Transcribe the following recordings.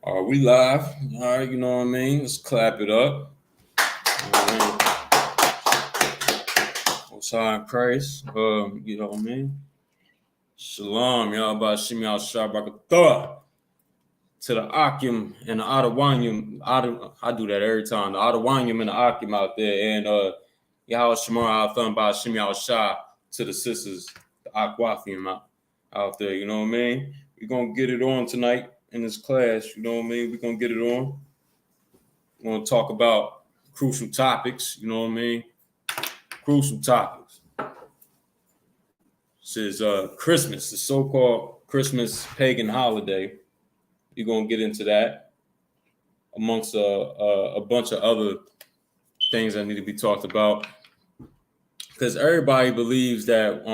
Are we live? All right, you know what I mean? Let's clap it up. What's high in Christ? You know what I mean? Shalom, y'all about Shimmy al Shabrakatah. To the Akim and the Adawanyum. I do that every time. The Adawanyum and the Akim out there. And Yahweh Shamar al Thun by Shimmy al Shah to the sisters, the Aquafium out there, you know what I mean? We're gonna get it on tonight in this class, you know what I mean? We're gonna get it on. We're gonna talk about crucial topics, you know what I mean? Crucial topics. This is Christmas, the so-called Christmas pagan holiday. We're gonna get into that amongst a bunch of other things that need to be talked about, because everybody believes that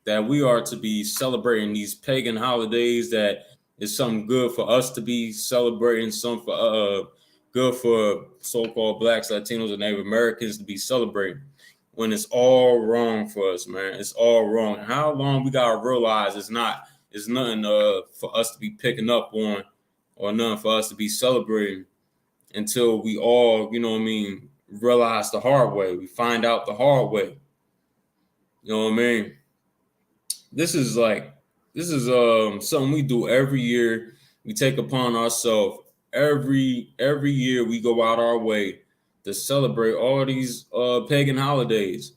that we are to be celebrating these pagan holidays, that is something good for us to be celebrating, some for good for so-called Blacks, Latinos, and Native Americans to be celebrating, when it's all wrong for us, man. It's all wrong. How long we gotta realize it's nothing for us to be picking up on, or nothing for us to be celebrating, until we all, you know what I mean, realize the hard way. We find out the hard way. You know what I mean? This is something we do every year. We take upon ourselves every year. We go out our way to celebrate all these pagan holidays,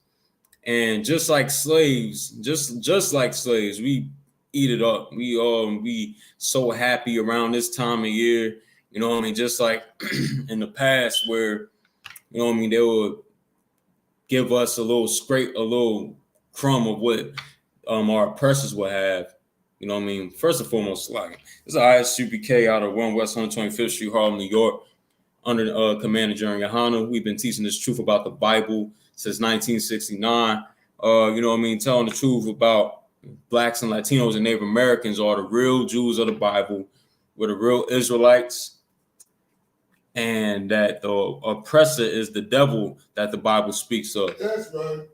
and just like slaves, we eat it up. We so happy around this time of year. You know what I mean? Just like in the past, where, you know what I mean, they would give us a little crumb of what our oppressors will have. You know what I mean? First and foremost, like, it's an I.S.U.P.K out of 1 West 125th Street, Harlem, New York, under Commander GEN.YAHANNA. We've been teaching this truth about the Bible since 1969. You know what I mean? Telling the truth about Blacks and Latinos and Native Americans are the real Jews of the Bible. We're the real Israelites. And that the oppressor is the devil that the Bible speaks of. That's right.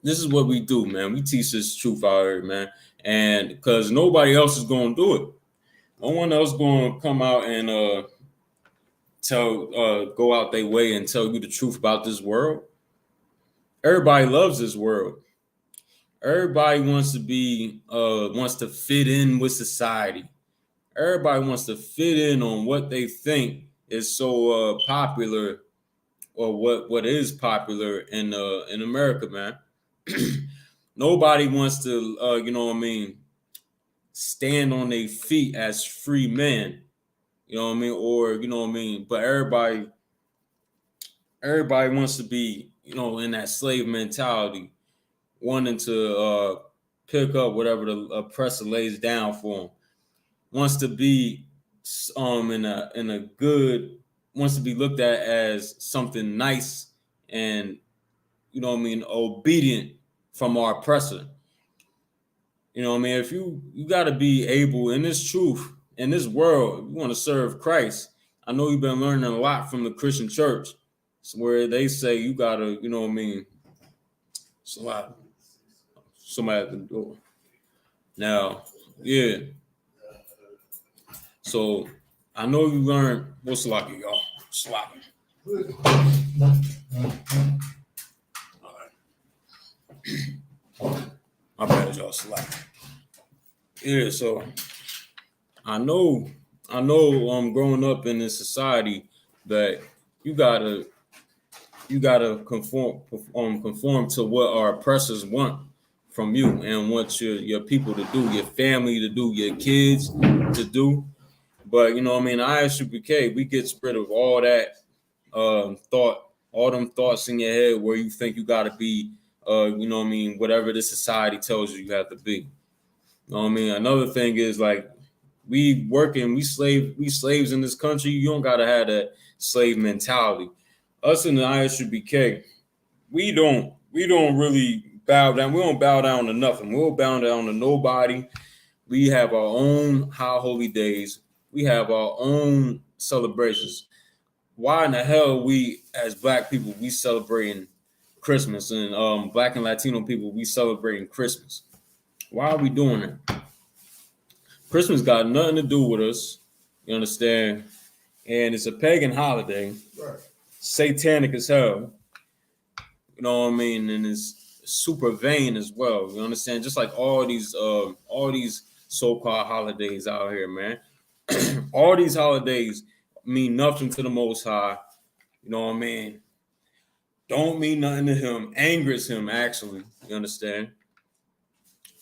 This is what we do, man. We teach this truth out here, man. And because nobody else is going to do it. No one else going to come out and go out their way and tell you the truth about this world. Everybody loves this world. Everybody wants to fit in with society. Everybody wants to fit in on what they think is so popular, or what is popular in America, man. Nobody wants to, you know what I mean, stand on their feet as free men, you know what I mean, or, you know what I mean. But everybody wants to be, you know, in that slave mentality, wanting to pick up whatever the oppressor lays down for them. Wants to be wants to be looked at as something nice and, you know what I mean, obedient from our oppressor. You know what I mean? If you got to be able, in this truth, in this world, you want to serve Christ. I know you've been learning a lot from the Christian church, where they say you got to, you know what I mean, somebody at the door. Now, yeah. So I know you learned what's lucky, y'all. Sloppy. My bad, y'all. Sloppy. Yeah, so I know growing up in this society that you gotta conform to what our oppressors want from you, and what your people to do, your family to do, your kids to do. But, you know what I mean, I.S.U.P.K, we get rid of all that thought, all them thoughts in your head where you think you got to be, you know what I mean, whatever the society tells you have to be. You know what I mean? Another thing is, like, we slaves in this country. You don't got to have that slave mentality. Us in the I.S.U.P.K, we don't really bow down. We don't bow down to nothing. We don't bow down to nobody. We have our own high holy days. We have our own celebrations. Why in the hell we, as Black people, we celebrating Christmas, and Black and Latino people, we celebrating Christmas? Why are we doing that? Christmas got nothing to do with us. You understand? And it's a pagan holiday, Right. satanic as hell. You know what I mean? And it's super vain as well. You understand? Just like all these so-called holidays out here, man. All these holidays mean nothing to the Most High. You know what I mean? Don't mean nothing to him. Angers him, actually. You understand?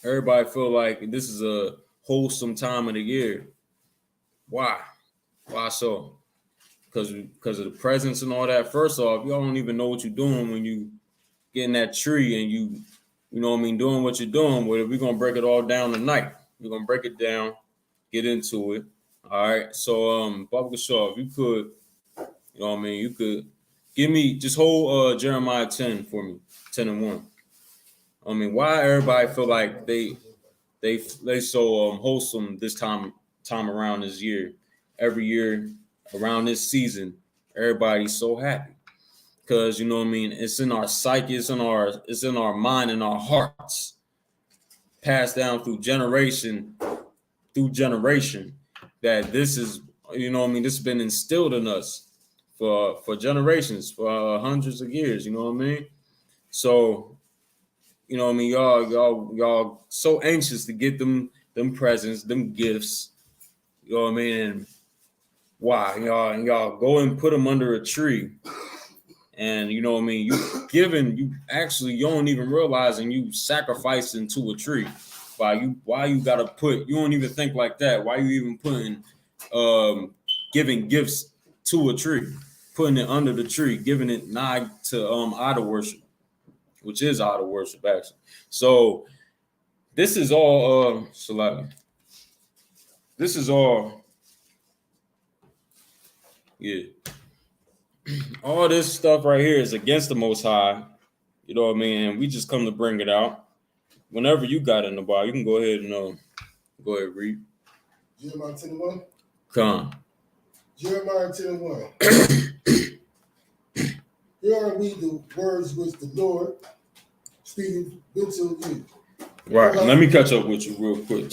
Everybody feel like this is a wholesome time of the year. Why? Why so? Because of the presents and all that. First off, y'all don't even know what you're doing when you get in that tree and you know what I mean, doing what you're doing. But we're gonna break it all down tonight. We're gonna break it down, get into it. All right. So Baba Shaw, if you could, you know what I mean, you could give me just hold Jeremiah 10 for me, 10 and 1. I mean, why everybody feel like they so wholesome this time around this year. Every year around this season, everybody's so happy. Because you know what I mean, it's in our psyche, it's in our mind and our hearts, passed down through generation, that this is, you know what I mean, this has been instilled in us for generations, for hundreds of years, you know what I mean? So, you know what I mean, y'all so anxious to get them presents, them gifts, you know what I mean? And why? Y'all go and put them under a tree. And you know what I mean, you don't even realize, and you sacrificing to a tree. Why you gotta put, you don't even think like that. Why you even putting giving gifts to a tree, putting it under the tree, giving it nigh to idol worship, which is idol worship actually. So this is all this is all all this stuff right here is against the Most High. You know what I mean? And we just come to bring it out. Whenever you got in the Bible, you can go ahead and go ahead and read. Jeremiah 10 and 1. Come. Jeremiah 10 and 1. Here are we the words which the Lord speaking into you. Right. Let me catch up with you real quick.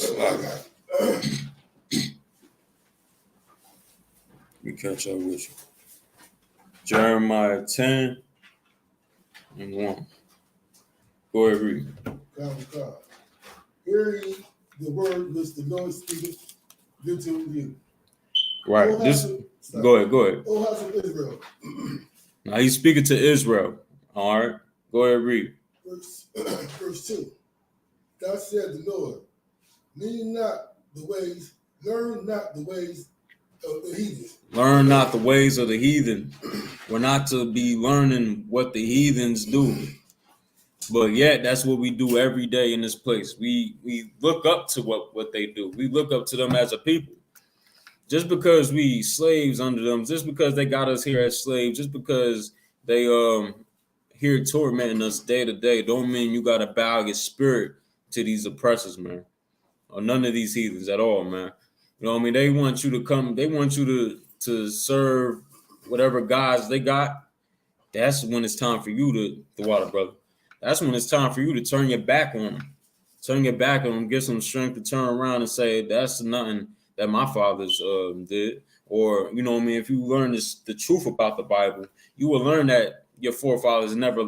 Let me catch up with you. Jeremiah 10 and 1. Go ahead, read. Hear ye the word which the Lord speaketh into you. Right. Go ahead. O house of Israel. Now he's speaking to Israel. All right. Go ahead, read. Verse 2. Thus said the Lord, learn not the ways of the heathen. Learn not the ways of the heathen. We're not to be learning what the heathens do. But yet, that's what we do every day in this place. We look up to what they do. We look up to them as a people. Just because we slaves under them, just because they got us here as slaves, just because they here tormenting us day to day, don't mean you gotta bow your spirit to these oppressors, man. Or none of these heathens at all, man. You know what I mean? They want you to come, they want you to serve whatever gods they got. That's when it's time for you the water, brother. That's when it's time for you to turn your back on them. Turn your back on them, get some strength to turn around and say, that's nothing that my fathers did. Or, you know what I mean, if you learn the truth about the Bible, you will learn that your forefathers never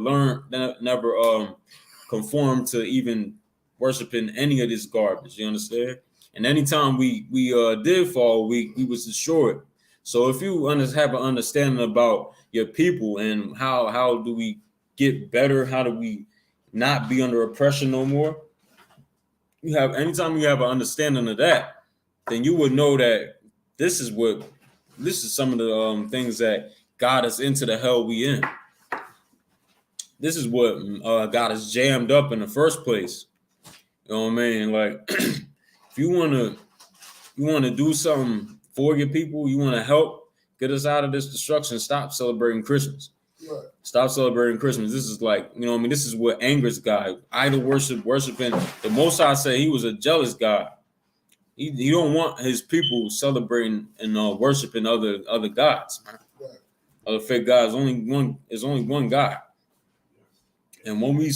conformed to even worshiping any of this garbage. You understand? And anytime we did fall, we was destroyed. So if you have an understanding about your people and how do we get better, how do we not be under oppression no more, anytime you have an understanding of that, then you would know that this is some of the things that got us into the hell we in. This is what got us jammed up in the first place. You know what I mean? Like, if you want to do something for your people, you want to help get us out of this destruction, stop celebrating Christmas. Right. Stop celebrating Christmas. This is like, you know what I mean? This is what angers God. Idol worshiping. The Most High said he was a jealous God. He don't want his people celebrating and worshiping other gods. Right. Other fake gods. There's only one God. And when we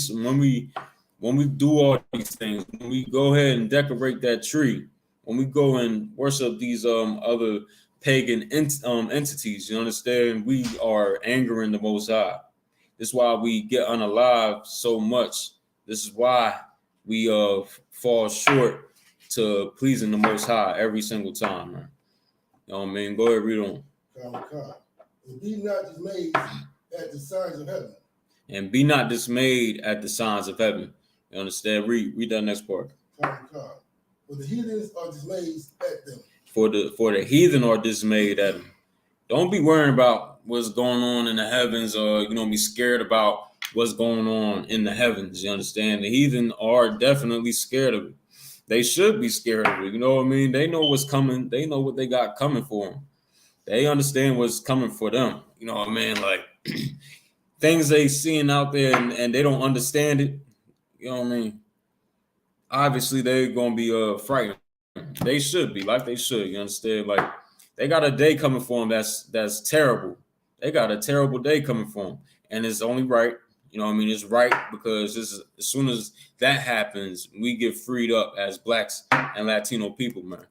do all these things, when we go ahead and decorate that tree, when we go and worship these other pagan entities, you understand, we are angering the Most High. This is why we get unalive so much. This is why we fall short to pleasing the Most High every single time, man. You know what I mean? Go ahead, read on. And be not dismayed at the signs of heaven. And be not dismayed at the signs of heaven. You understand? Read that next part. For the heathens are dismayed at them. For the heathen are dismayed at them. Don't be worrying about what's going on in the heavens, or be scared about what's going on in the heavens. You understand? The heathen are definitely scared of it. They should be scared of it. You know what I mean? They know what's coming. They know what they got coming for them. They understand what's coming for them. You know what I mean? Like things they seeing out there and they don't understand it. You know what I mean? Obviously, they're gonna be frightened. They should be, like they should. You understand? Like they got a day coming for them that's terrible. They got a terrible day coming for them, and it's only right. You know what I mean? It's right because as soon as that happens, we get freed up as Blacks and Latino people, man.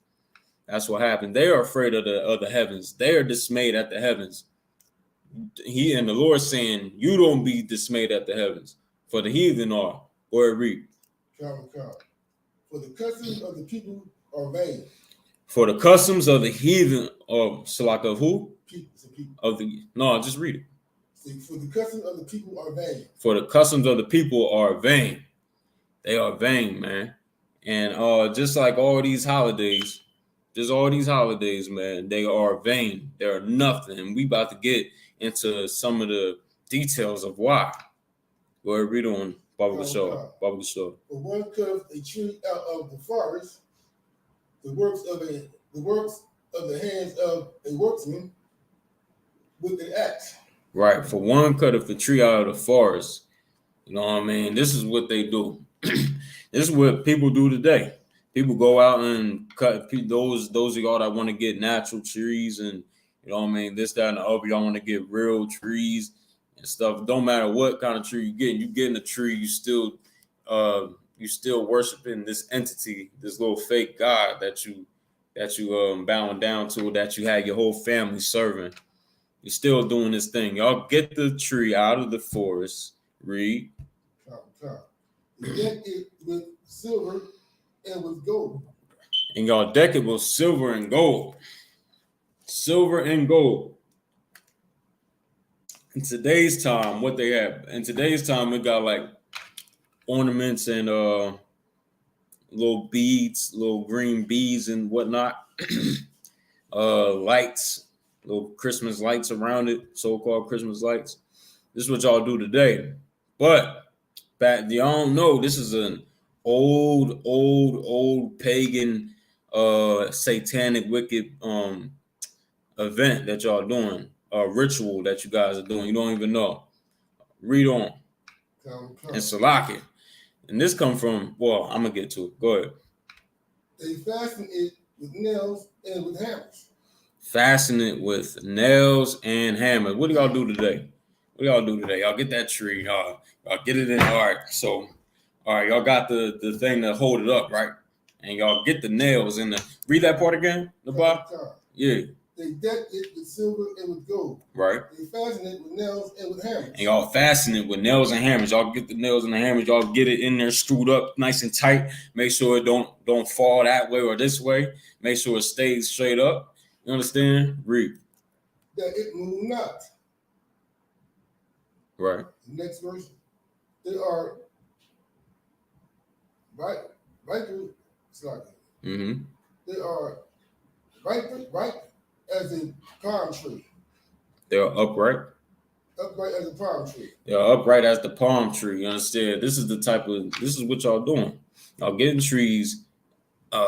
That's what happened. They are afraid of the heavens. They are dismayed at the heavens. He and the Lord saying, "You don't be dismayed at the heavens, for the heathen are." Or read. For the customs of the people are vain. For the customs of the heathen, Salak of who? People. Of the no, just read it. For the customs of the people are vain. For the customs of the people are vain. They are vain, man. And just like all these holidays, man, they are vain. They are nothing. And we about to get into some of the details of why. Go ahead, read on. Baba Shaw. For one cutteth a tree out of the forest, the works of the hands of a workman with an axe. Right. For one cutteth a tree out of the forest. You know what I mean? This is what they do. This is what people do today. People go out and cut those of y'all that want to get natural trees and you know what I mean, this, that, and the other. Y'all want to get real trees and stuff. Don't matter what kind of tree you getting a tree, you still worshiping this entity, this little fake god that you bowing down to, that you had your whole family serving. You're still doing this thing. Y'all get the tree out of the forest. Read. Deck it with silver and with gold. And y'all deck it with silver and gold. Silver and gold. In today's time, what they have? In today's time, we got like ornaments and little beads, little green beads and whatnot. Lights, little Christmas lights around it, so-called Christmas lights. This is what y'all do today. But back, y'all don't know, this is an old pagan, satanic, wicked event that y'all doing, a ritual that you guys are doing. You don't even know. Read on. And Salaki. And this come from, well, I'm gonna get to it. Go ahead. They fasten it with nails and with hammers. Fasten it with nails and hammers. What do y'all do today? Y'all get that tree. Y'all get it in. All right. So, all right, y'all got the thing to hold it up, right? And y'all get the nails in the. Read that part again, the bar. Yeah. They deck it with silver and with gold. Right. They fasten it with nails and with hammers. And y'all fasten it with nails and hammers. Y'all get the nails and the hammers. Y'all get it in there screwed up nice and tight. Make sure it don't fall that way or this way. Make sure it stays straight up. You understand? Read. That it move not. Right. Next verse. They are right. Mm-hmm. They are right as a palm tree. They're upright. Upright as a palm tree. They're upright as the palm tree. You understand? This is what y'all doing. Y'all getting trees. You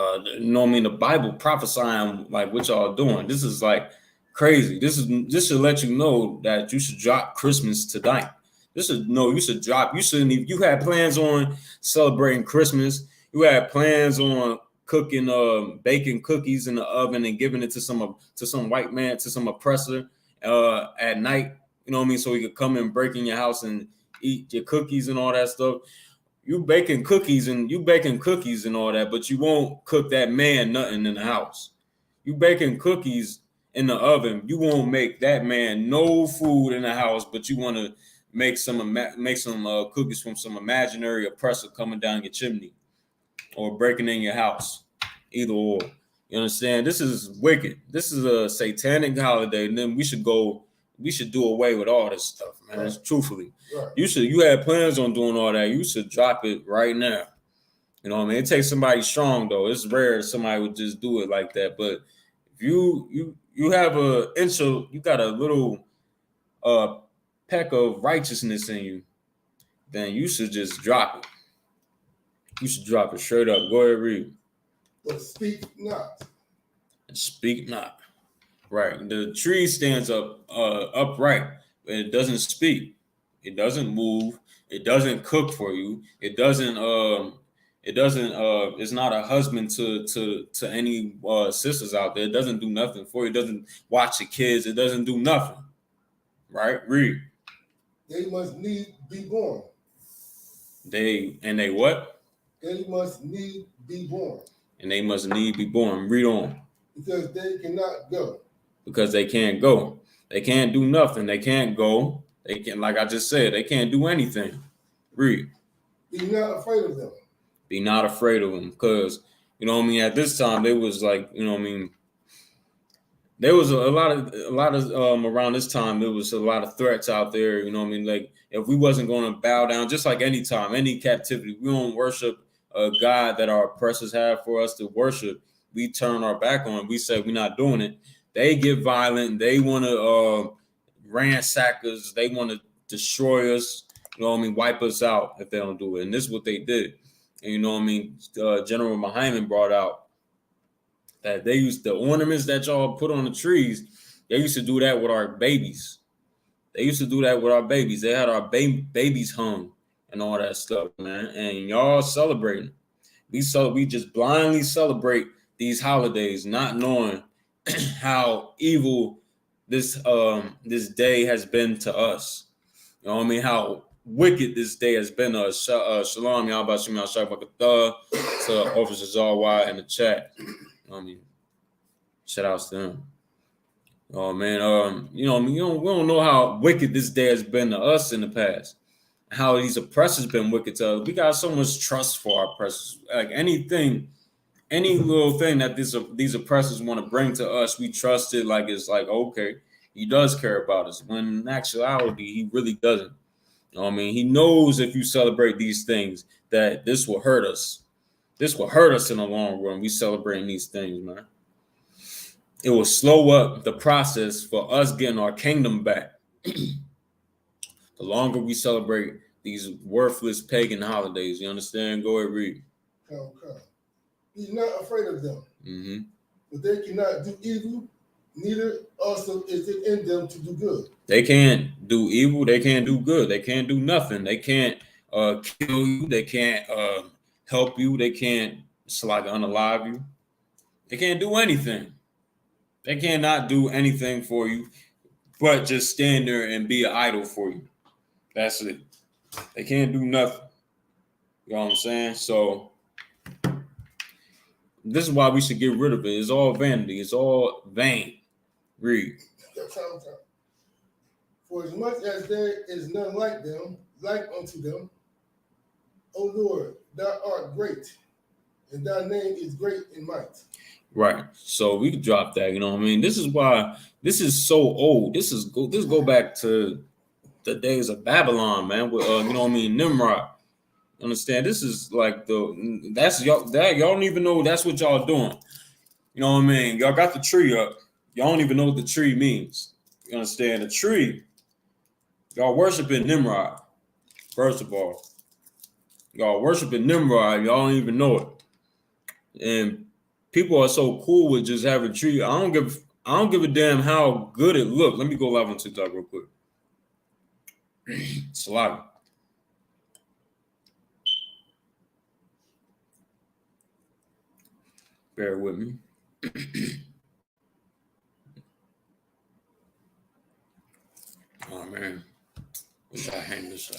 know what I mean? The Bible prophesying like what y'all doing. This is like crazy. This should let you know that you should drop Christmas tonight. You should drop. You shouldn't even. You had plans on celebrating Christmas. You had plans on cooking, baking cookies in the oven and giving it to some white man, to some oppressor, at night. You know what I mean? So he could come and break in your house and eat your cookies and all that stuff. you baking cookies and all that, but you won't cook that man nothing in the house. You baking cookies in the oven, you won't make that man no food in the house, but you want to make some cookies from some imaginary oppressor coming down your chimney or breaking in your house. Either or. You understand? This is wicked. This is a satanic holiday, and then we should do away with all this stuff, man. Right. Truthfully. Right. You had plans on doing all that. You should drop it right now. You know what I mean? It takes somebody strong, though. It's rare somebody would just do it like that. But if you have you got a little peck of righteousness in you, then you should just drop it. You should drop it straight up. Go ahead, read. But speak not. And speak not. Right. The tree stands up upright, but it doesn't speak. It doesn't move. It doesn't cook for you. It doesn't it's not a husband to any sisters out there. It doesn't do nothing for you. It doesn't watch the kids. It doesn't do nothing. Right? Read. They must need be born. They what? They must need be born. And they must need be born. Read on. Because they cannot go. Because they can't go. They can't do nothing. They can't go. They can, like I just said, they can't do anything. Read. Be not afraid of them. Be not afraid of them. Because, you know what I mean, at this time, they was like, you know what I mean, there was a lot of around this time, there was a lot of threats out there, you know what I mean? Like, if we wasn't going to bow down, just like any time, any captivity, we don't worship a God that our oppressors have for us to worship. We turn our back on it. We say we're not doing it. They get violent. They want to ransack us. They want to destroy us. You know what I mean? Wipe us out if they don't do it. And this is what they did. And you know what I mean? General Muhammad brought out that they used the ornaments that y'all put on the trees. They used to do that with our babies. They had our babies hung and all that stuff, man. And y'all celebrating. We just blindly celebrate these holidays, not knowing how evil this day has been to us. You know what I mean? How wicked this day has been to us. Shalom, y'all about Shema Shabakatah to Officer Zawai in the chat. You know what I mean? Shout outs to them. Oh man, you know, we don't know how wicked this day has been to us in the past. How these oppressors been wicked to us. We got so much trust for our oppressors. Like any little thing that these oppressors want to bring to us, we trust it. Like it's like, okay, he does care about us. When in actuality, he really doesn't. You know what I mean? He knows if you celebrate these things that this will hurt us. This will hurt us in the long run. We celebrating these things, man. It will slow up the process for us getting our kingdom back. The longer we celebrate these worthless pagan holidays, you understand? Go ahead, read. Okay. Be not afraid of them. Mm-hmm. But they cannot do evil, neither also is it in them to do good. They can't do evil. They can't do good. They can't do nothing. They can't kill you. They can't help you. They can't unalive you. They can't do anything. They cannot do anything for you, but just stand there and be an idol for you. That's it. They can't do nothing. You know what I'm saying? So this is why we should get rid of it. It's all vanity. It's all vain. Read. For as much as there is none like unto them, O Lord, thou art great, and thy name is great in might. Right. So we could drop that. You know what I mean? This is why this is so old. This go back to the days of Babylon, man. With you know what I mean, Nimrod. Understand? This is like y'all don't even know that's what y'all doing. You know what I mean? Y'all got the tree up. Y'all don't even know what the tree means. You understand? The tree. Y'all worshiping Nimrod. First of all, y'all worshiping Nimrod. Y'all don't even know it. And people are so cool with just having a tree. I don't give a damn how good it look. Let me go live on TikTok real quick. Salam. Bear with me. Oh man, wish I hang this up.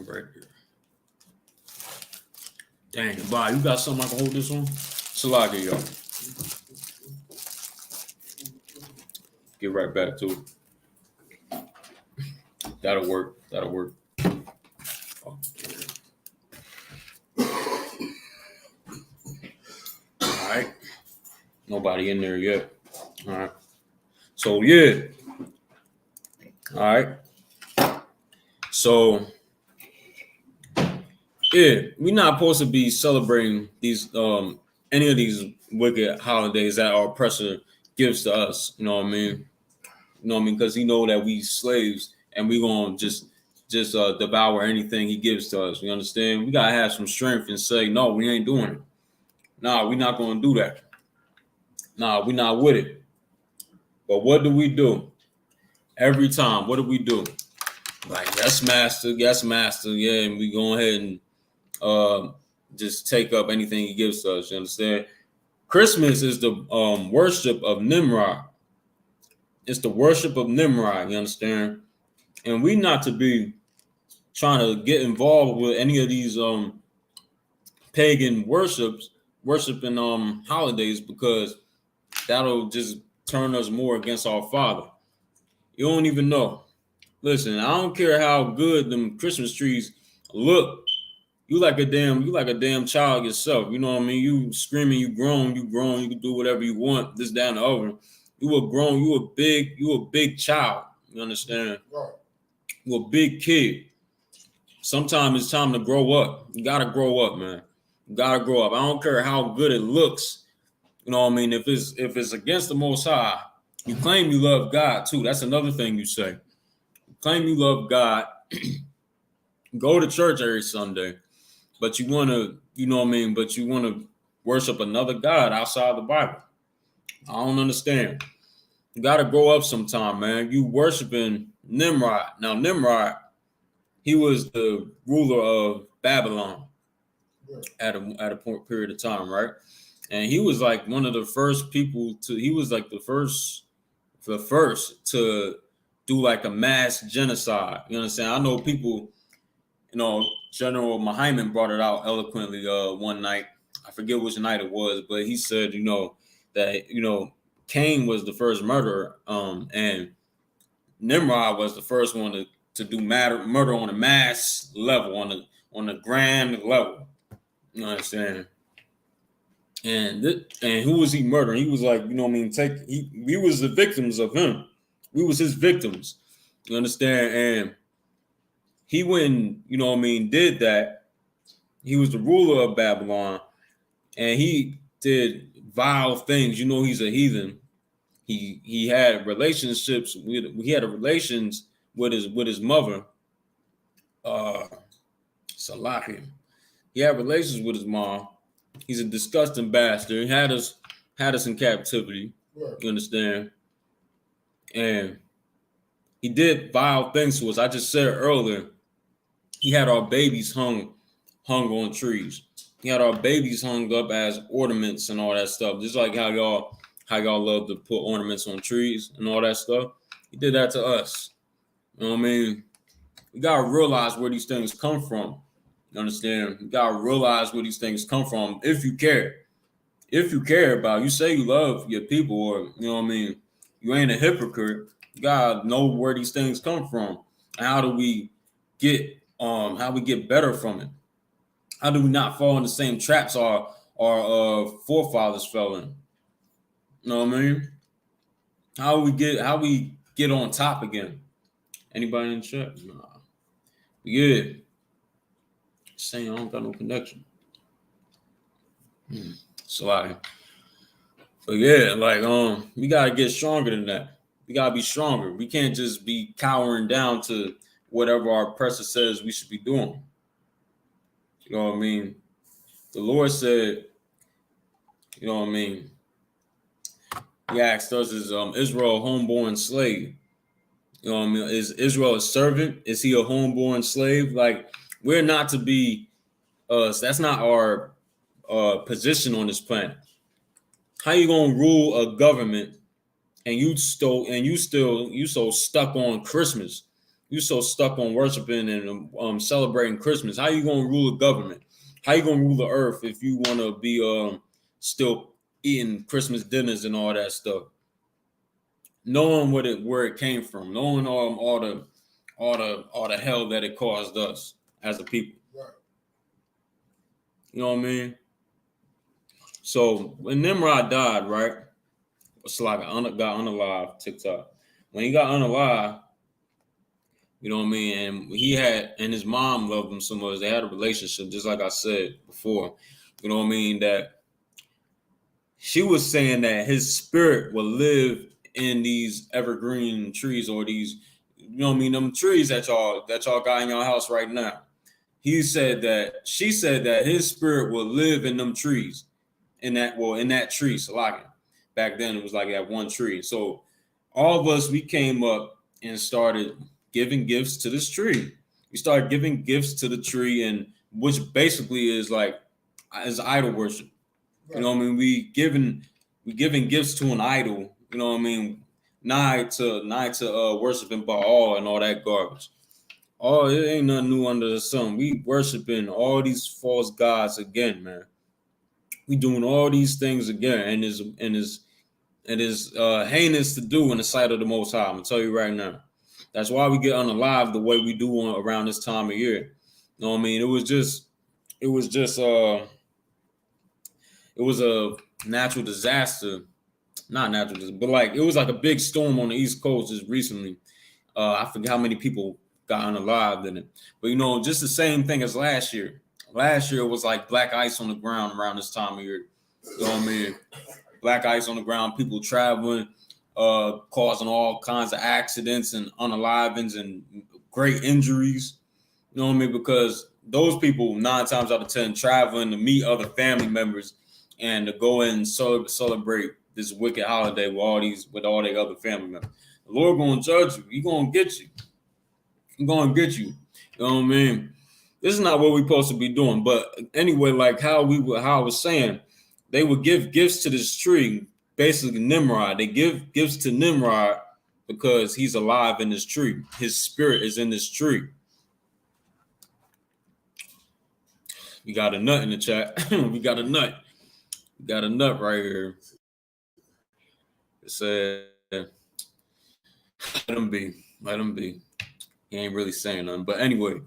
right here. Dang, Bob, you got something I can hold this on? Salaga, y'all. Get right back to it. That'll work. That'll work. Oh, all right. Nobody in there yet. All right. So, yeah. All right. So, yeah, we're not supposed to be celebrating these any of these wicked holidays that our oppressor gives to us. You know what I mean? You know what I mean? Because he know that we slaves and we gonna just devour anything he gives to us. You understand? We gotta have some strength and say, no, we ain't doing it. Nah, we're not gonna do that. Nah, we're not with it. But what do? Every time, what do? Like, yes, master, yeah, and we go ahead and just take up anything he gives to us. You understand? Christmas is the worship of Nimrod. It's the worship of Nimrod. You understand? And we not to be trying to get involved with any of these pagan worshiping holidays, because that'll just turn us more against our Father. You don't even know. Listen, I don't care how good them Christmas trees look. You like a damn child yourself. You know what I mean? You screaming, you grown, you can do whatever you want, this, that, and the other. You a big child. You understand? Right. You a big kid. Sometimes it's time to grow up. You gotta grow up, man. You gotta grow up. I don't care how good it looks. You know what I mean? If it's against the Most High, you claim you love God too. That's another thing you say. You claim you love God, go to church every Sunday, but you want to, you know what I mean? But you want to worship another God outside the Bible. I don't understand. You got to grow up sometime, man. You worshiping Nimrod. Now, Nimrod, he was the ruler of Babylon at a period of time, right? And he was like one of the first people to. He was like the first to do like a mass genocide. You understand? I know people. You know, General Muhammad brought it out eloquently one night. I forget which night it was, but he said, you know, that Cain was the first murderer, and Nimrod was the first one to do murder on a mass level, on a grand level. You understand? And who was he murdering? He was like, you know what I mean? We was the victims of him. We was his victims. You understand? And he went, you know what I mean, did that. He was the ruler of Babylon, and he did vile things. You know, he's a heathen. He had relationships with. He had relations with his mother. Salahim. He had relations with his mom. He's a disgusting bastard. He had us in captivity. Right. You understand? And he did vile things to us. I just said earlier, he had our babies hung on trees. He had our babies hung up as ornaments and all that stuff. Just like how y'all love to put ornaments on trees and all that stuff. He did that to us. You know what I mean? You gotta realize where these things come from. You understand? You gotta realize where these things come from if you care. If you care about it. You say you love your people, or you know what I mean, you ain't a hypocrite. You gotta know where these things come from. And how do we get better from it? How do we not fall in the same traps our forefathers fell in? You know what I mean? How we get on top again? Anybody in the chat? Nah. Yeah. Saying I don't got no connection. Sorry. But yeah, like we gotta get stronger than that. We gotta be stronger. We can't just be cowering down to whatever our oppressor says we should be doing. You know what I mean? The Lord said, you know what I mean? He asked us, is Israel a homeborn slave? You know what I mean? Is Israel a servant? Is he a homeborn slave? Like, we're not to be that's not our position on this planet. How you gonna rule a government and you so stuck on Christmas? You so stuck on worshiping and celebrating Christmas. How you gonna rule the government? How you gonna rule the earth if you wanna be still eating Christmas dinners and all that stuff? Knowing where it came from, knowing all the hell that it caused us as a people. Right. You know what I mean? So when Nimrod died, right? It's like got unalive TikTok. When he got unalive, you know what I mean, and his mom loved him so much. They had a relationship, just like I said before. You know what I mean? That she was saying that his spirit will live in these evergreen trees, or these, you know what I mean, them trees that y'all got in your house right now. She said that his spirit will live in them trees, in that tree, Salakia. Back then it was like that one tree. So all of us, we came up and started giving gifts to this tree. We started giving gifts to the tree, and which basically is idol worship. Right. You know what I mean? We giving gifts to an idol. You know what I mean? Nigh to worshiping Baal and all that garbage. Oh, it ain't nothing new under the sun. We worshiping all these false gods again, man. We doing all these things again, and is heinous to do in the sight of the Most High. I'm gonna tell you right now. That's why we get unalive the way we do around this time of year. You know what I mean? It was a natural disaster, not natural disaster, but like it was like a big storm on the East Coast just recently. I forget how many people got unalived in it, but you know, just the same thing as last year. Last year it was like black ice on the ground around this time of year. You know what I mean? Black ice on the ground, people traveling, causing all kinds of accidents and unalivings and great injuries. You know what I mean? Because those people 9 times out of 10 traveling to meet other family members and to go and celebrate this wicked holiday with all their other family members. The Lord gonna judge you. He gonna get you. He gonna get you. You know what I mean? This is not what we're supposed to be doing. But anyway, like how I was saying, they would give gifts to this tree, basically Nimrod. They give gifts to Nimrod because he's alive in this tree. His spirit is in this tree. We got a nut in the chat. We got a nut. We got a nut right here. It said, let him be. Let him be. He ain't really saying nothing. But anyway.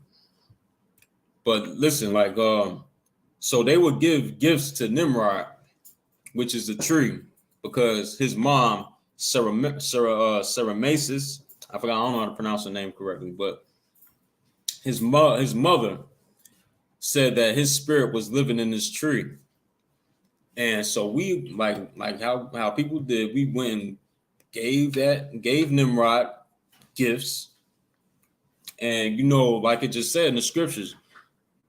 But listen, like, so they would give gifts to Nimrod, which is the tree, because his mom, Saramasis, I forgot, I don't know how to pronounce her name correctly, but his mother said that his spirit was living in this tree. And so we like how people did, we went and gave Nimrod gifts. And you know, like it just said in the scriptures,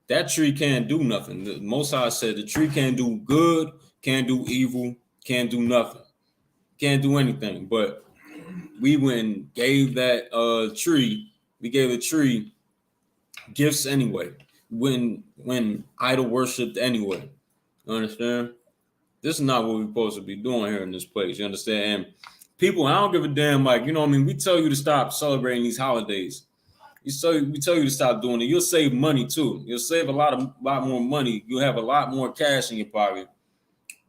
that tree can't do nothing. The Most High said the tree can't do good, can't do evil, can't do nothing, can't do anything. But we went and gave that tree, we gave the tree gifts anyway. When idol worshipped anyway. You understand? This is not what we're supposed to be doing here in this place. You understand? And people, I don't give a damn. Like, you know what I mean? We tell you to stop celebrating these holidays. We tell you to stop doing it. You'll save money too. You'll save a lot more money. You'll have a lot more cash in your pocket,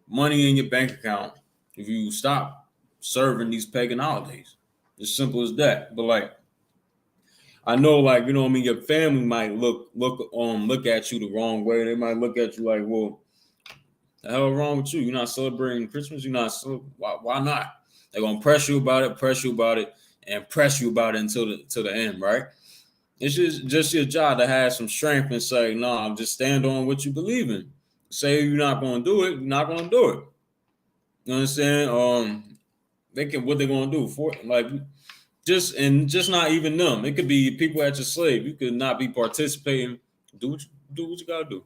money in your bank account if you stop serving these pagan holidays. As simple as that. But like, I know, like, you know what I mean, your family might look at you the wrong way. They might look at you like, well, the hell wrong with you? You're not celebrating Christmas? You're not why not? They're gonna press you about it, and press you about it until the end, right? It's just your job to have some strength and say, no, I'm just stand on what you believe in. Say you're not gonna do it, you're not gonna do it. You understand? What they're gonna do for like just not even them. It could be people at your slave. You could not be participating. Do what you gotta do.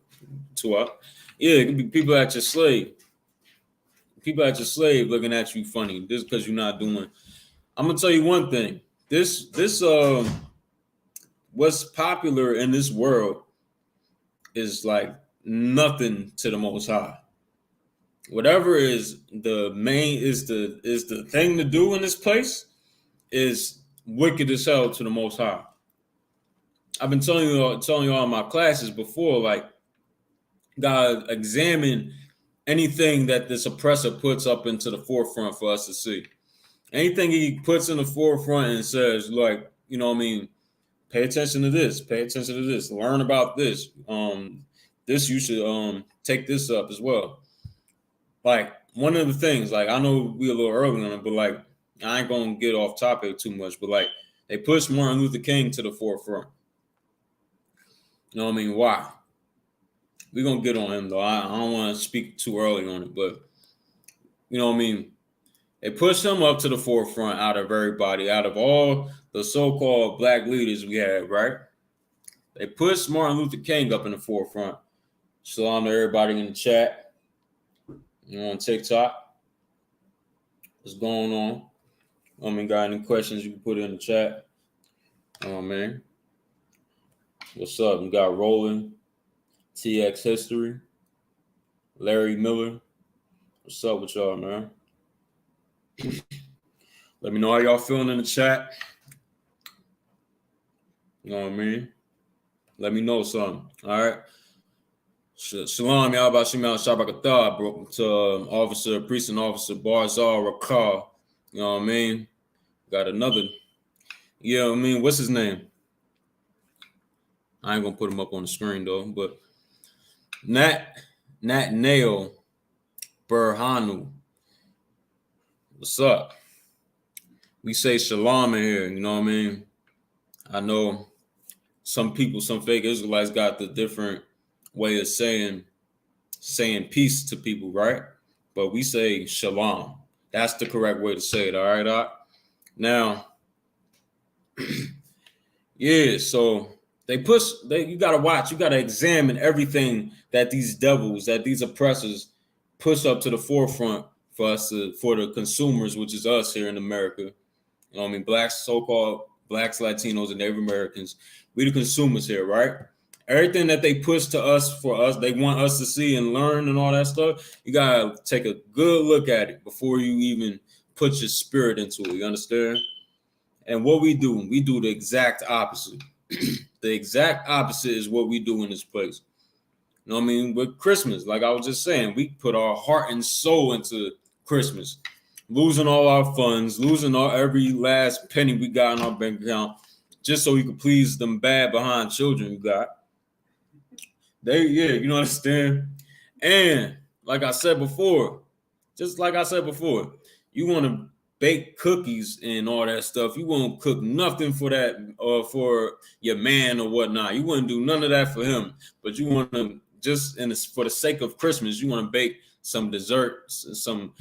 Yeah, it could be people at your slave. People at your slave looking at you funny just because you're not doing. I'm gonna tell you one thing. This what's popular in this world is like nothing to the Most High. Whatever is the thing to do in this place is wicked as hell to the Most High. I've been telling you all in my classes before, like, God examine anything that this oppressor puts up into the forefront for us to see. Anything he puts in the forefront and says, like, you know what I mean, pay attention to this, pay attention to this, learn about this. This you should take this up as well. Like, one of the things, like, I know we a little early on it, but like, I ain't gonna get off topic too much, but like, they pushed Martin Luther King to the forefront. You know what I mean? Why? We're gonna get on him though. I don't want to speak too early on it, but you know what I mean? They pushed him up to the forefront out of everybody, out of all the so-called black leaders we had, right? They pushed Martin Luther King up in the forefront. Shalom to everybody in the chat. You know, on TikTok. What's going on? I mean, got any questions you can put in the chat? Oh man. What's up? We got Roland, TX History, Larry Miller. What's up with y'all, man? Let me know how y'all feeling in the chat. You know what I mean? Let me know something. All right. Shalom, y'all. About Shimon Shabakatah, bro. To Precinct Officer Barzal Rakar. You know what I mean? Got another. Yeah, I mean, what's his name? I ain't gonna put him up on the screen though, but Nat Nail Burhanu. What's up? We say shalom in here, you know what I mean? I know some people, some fake Israelites got the different way of saying peace to people, right? But we say shalom. That's the correct way to say it, all right, Doc? Now, yeah, so you gotta watch, you gotta examine everything that these devils, that these oppressors push up to the forefront for us for the consumers, which is us here in America. You know what I mean? Blacks, so-called blacks, Latinos, and Native Americans. We the consumers here, right? Everything that they push to us for us, they want us to see and learn and all that stuff. You gotta take a good look at it before you even put your spirit into it. You understand? And what we do the exact opposite. The exact opposite is what we do in this place. You know what I mean? With Christmas, like I was just saying, we put our heart and soul into Christmas, losing all our funds, losing every last penny we got in our bank account, just so we could please them bad behind children you got. You know what I'm saying? And like I said before, you want to bake cookies and all that stuff. You won't cook nothing for that or for your man or whatnot. You wouldn't do none of that for him, but you want to for the sake of Christmas, you want to bake some desserts, some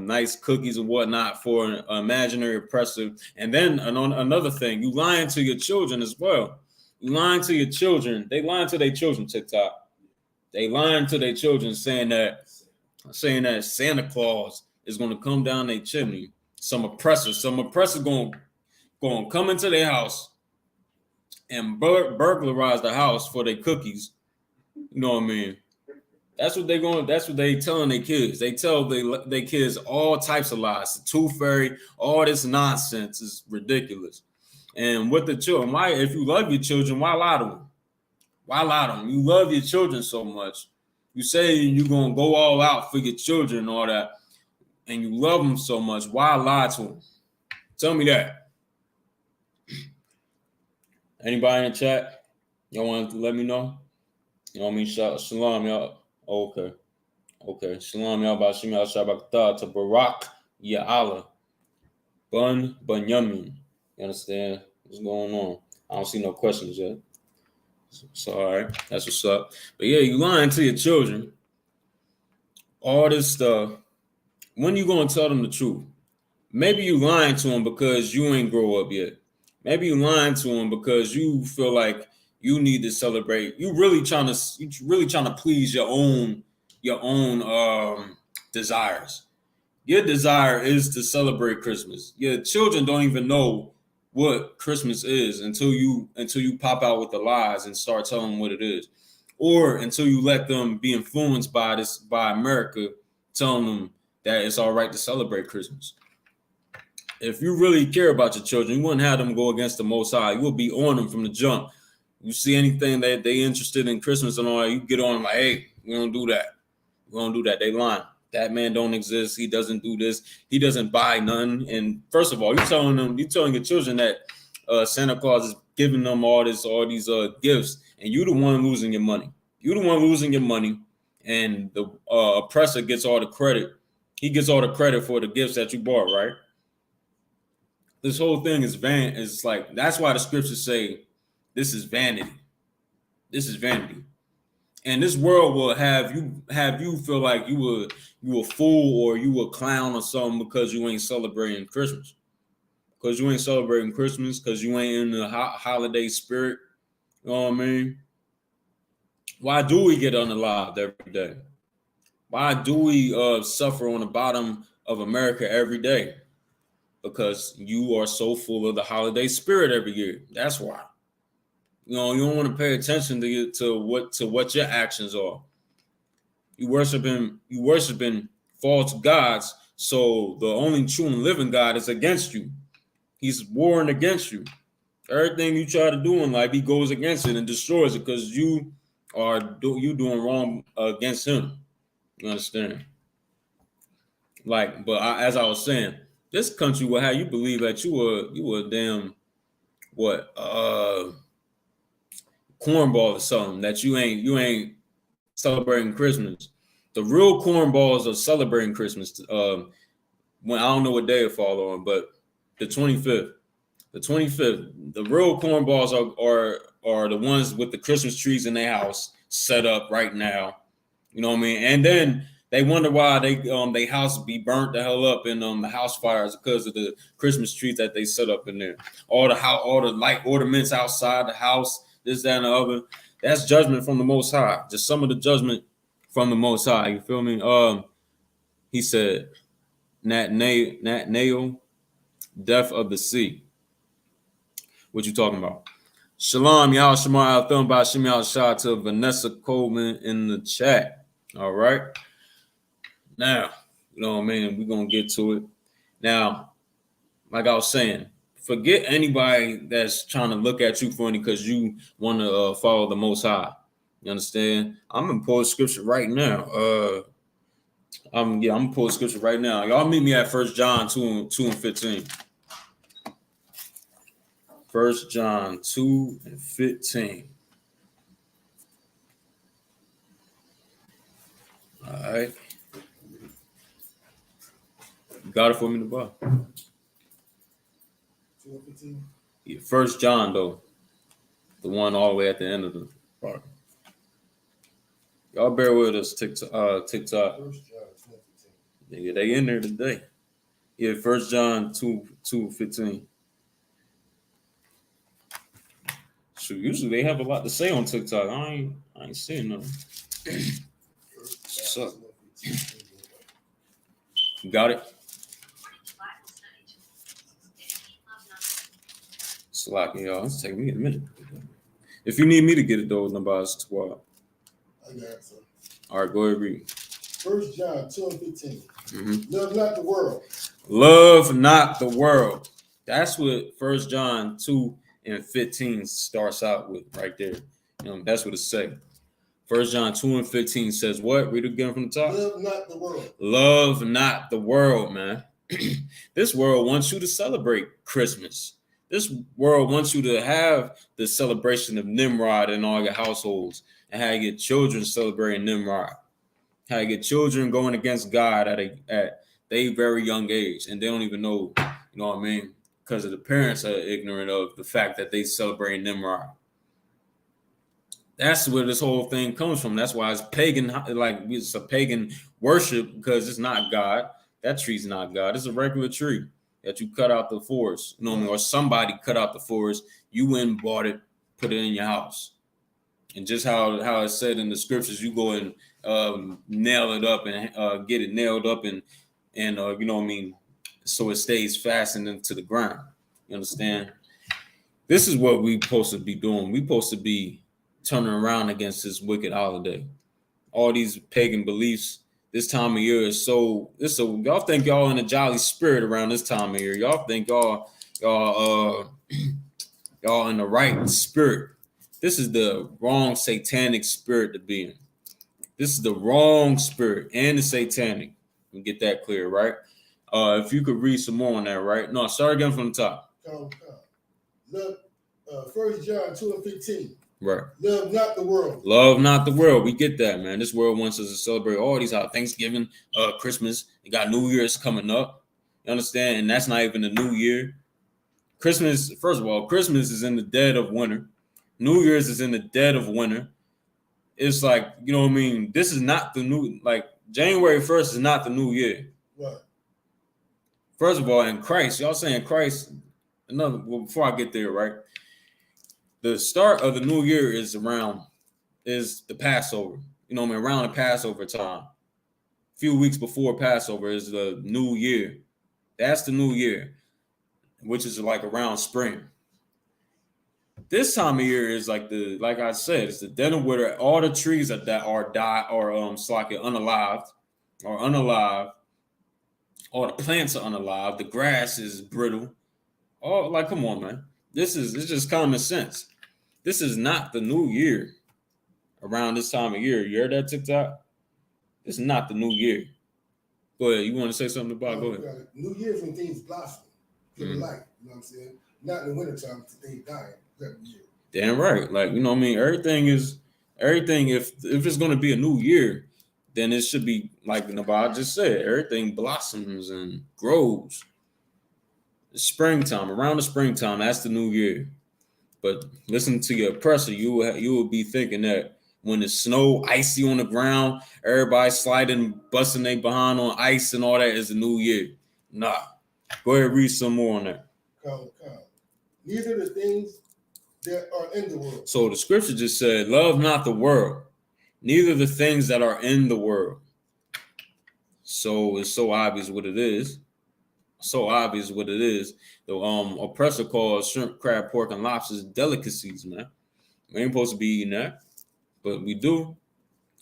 nice cookies and whatnot for an imaginary oppressor. And then another thing, you lying to your children as well. You lying to your children. They lying to their children, TikTok. They lying to their children saying that Santa Claus is going to come down their chimney. Some oppressor going to come into their house and burglarize the house for their cookies. You know what I mean? That's what they telling their kids. They tell their kids all types of lies. The tooth fairy, all this nonsense is ridiculous. And with the children, if you love your children, why lie to them? Why lie to them? You love your children so much. You say you're going to go all out for your children and all that, and you love them so much. Why lie to them? Tell me that. Anybody in the chat? Y'all want to let me know? You know what I mean? Shalom, y'all. Okay. Shalom, y'all. Bashim y'all Shabbat to Barak Ya'ala. Bunyamin. You understand what's going on? I don't see no questions yet. So all right, that's what's up. But yeah, you lying to your children. All this stuff. When you gonna tell them the truth? Maybe you lying to them because you ain't grow up yet. Maybe you lying to them because you feel like you need to celebrate. You really trying to please your own desires. Your desire is to celebrate Christmas. Your children don't even know what Christmas is until you pop out with the lies and start telling them what it is, or until you let them be influenced by America telling them that it's all right to celebrate Christmas. If you really care about your children, you wouldn't have them go against the Most High. You would be on them from the jump. You see anything that they interested in Christmas and all that, you get on them like, hey, we don't do that. We don't do that. They lying. That man don't exist. He doesn't do this. He doesn't buy none. And first of all, you telling your children that Santa Claus is giving them all these gifts, and you the one losing your money. You the one losing your money, and the oppressor gets all the credit. He gets all the credit for the gifts that you bought, right? This whole thing is it's like, that's why the scriptures say this is vanity. This is vanity. And this world will have you feel like you a fool or you a clown or something because you ain't celebrating Christmas. Because you ain't celebrating Christmas, because you ain't in the holiday spirit. You know what I mean? Why do we get unalived every day? Why do we suffer on the bottom of America every day? Because you are so full of the holiday spirit every year. That's why. You know, you don't want to pay attention to what your actions are. You worshiping false gods. So the only true and living God is against you. He's warring against you. Everything you try to do in life, he goes against it and destroys it because you doing wrong against him. You understand? Like, but as I was saying, this country will have you believe that you were a damn cornball or something, that you ain't celebrating Christmas. The real cornballs are celebrating Christmas. When I don't know what day it fall on, but the 25th. The 25th. The real cornballs are the ones with the Christmas trees in their house set up right now. You know what I mean? And then they wonder why they house be burnt the hell up in the house fires because of the Christmas trees that they set up in there. All the light ornaments outside the house, this, that, and the other. That's judgment from the Most High. Just some of the judgment from the Most High. You feel me? He said, Nat Nail, death of the sea. What you talking about? Shalom, y'all. Shemar Al by Shemar Shah to Vanessa Coleman in the chat. All right. Now, you know what I mean? We're going to get to it. Now, like I was saying, forget anybody that's trying to look at you funny because you want to follow the Most High. You understand? I'm going to pull the scripture right now. I'm going to pull the scripture right now. Y'all meet me at 1 John 2 and 15. 1 John 2 and 15. All right. You got it for me to buy. 2 and 15. Yeah, 1 John, though. The one all the way at the end of the part. Y'all bear with us, TikTok. 1 John 2 and 15. Yeah, they in there today. Yeah, 1 John 2:15. So usually they have a lot to say on TikTok. I ain't seeing nothing. What's up? You got it? Slack, y'all. It's taking me a minute. If you need me to get it though, number is 12. I got it, sir. All right, go ahead, read. 1 John 2 and 15. Mm-hmm. Love not the world. Love not the world. That's what 1 John 2 and 15 starts out with right there. You know, that's what it says. 1 John 2 and 15 says what? Read it again from the top. Love not the world. Love not the world, man. This world wants you to celebrate Christmas. This world wants you to have the celebration of Nimrod in all your households and how you get children celebrating Nimrod. How you get children going against God at a very young age, and they don't even know, you know what I mean? Because the parents are ignorant of the fact that they celebrate Nimrod. That's where this whole thing comes from. That's why it's pagan, like it's a pagan worship, because it's not God. That tree's not God. It's a regular tree that you cut out the forest, you know what I mean? Or somebody cut out the forest. You went and bought it, put it in your house. And just how it said in the scriptures, you go and nail it up and get it nailed up and you know what I mean, so it stays fastened into the ground. You understand? This is what we supposed to be doing. We supposed to be turning around against this wicked holiday. All these pagan beliefs. This time of year is so y'all think y'all in a jolly spirit around this time of year. Y'all think y'all in the right spirit. This is the wrong satanic spirit to be in. This is the wrong spirit and the satanic. We get that clear, right? If you could read some more on that, right? No, start again from the top. Love, 1 John 2:15. Right. Love not the world. Love not the world. We get that, man. This world wants us to celebrate all these Thanksgiving, Christmas. You got New Year's coming up. You understand? And that's not even the New Year. Christmas, first of all, Christmas is in the dead of winter. New Year's is in the dead of winter. It's like, you know what I mean? This is not the new, like January 1st is not the new year. Right. First of all, in Christ, y'all saying Christ, before I get there, right? The start of the new year is the Passover. You know what I mean? Around the Passover time. A few weeks before Passover is the new year. That's the new year, which is like around spring. This time of year is like I said, it's the dead of winter. All the trees that are unalived. All the plants are unalive. The grass is brittle. Oh, like, come on, man. It's just common sense. This is not the new year around this time of year. You heard that, TikTok? It's not the new year. Go ahead. You want to say something about it? Go ahead. New Year's when things blossom. Give it light. You know what I'm saying? Not in the wintertime, things dying. Damn right. Like, you know what I mean? Everything, if it's going to be a new year, then it should be like Nabal just said, everything blossoms and grows. It's springtime. Around the springtime, that's the new year. But listen to your oppressor, you will be thinking that when it's snow, icy on the ground, everybody sliding, busting their behind on ice and all that is the new year. Nah. Go ahead and read some more on that. Come. These are the things that are in the world. So the scripture just said, love not the world, neither the things that are in the world. So it's so obvious what it is. The oppressor calls shrimp, crab, pork, and lobsters delicacies, man. We ain't supposed to be eating that, but we do.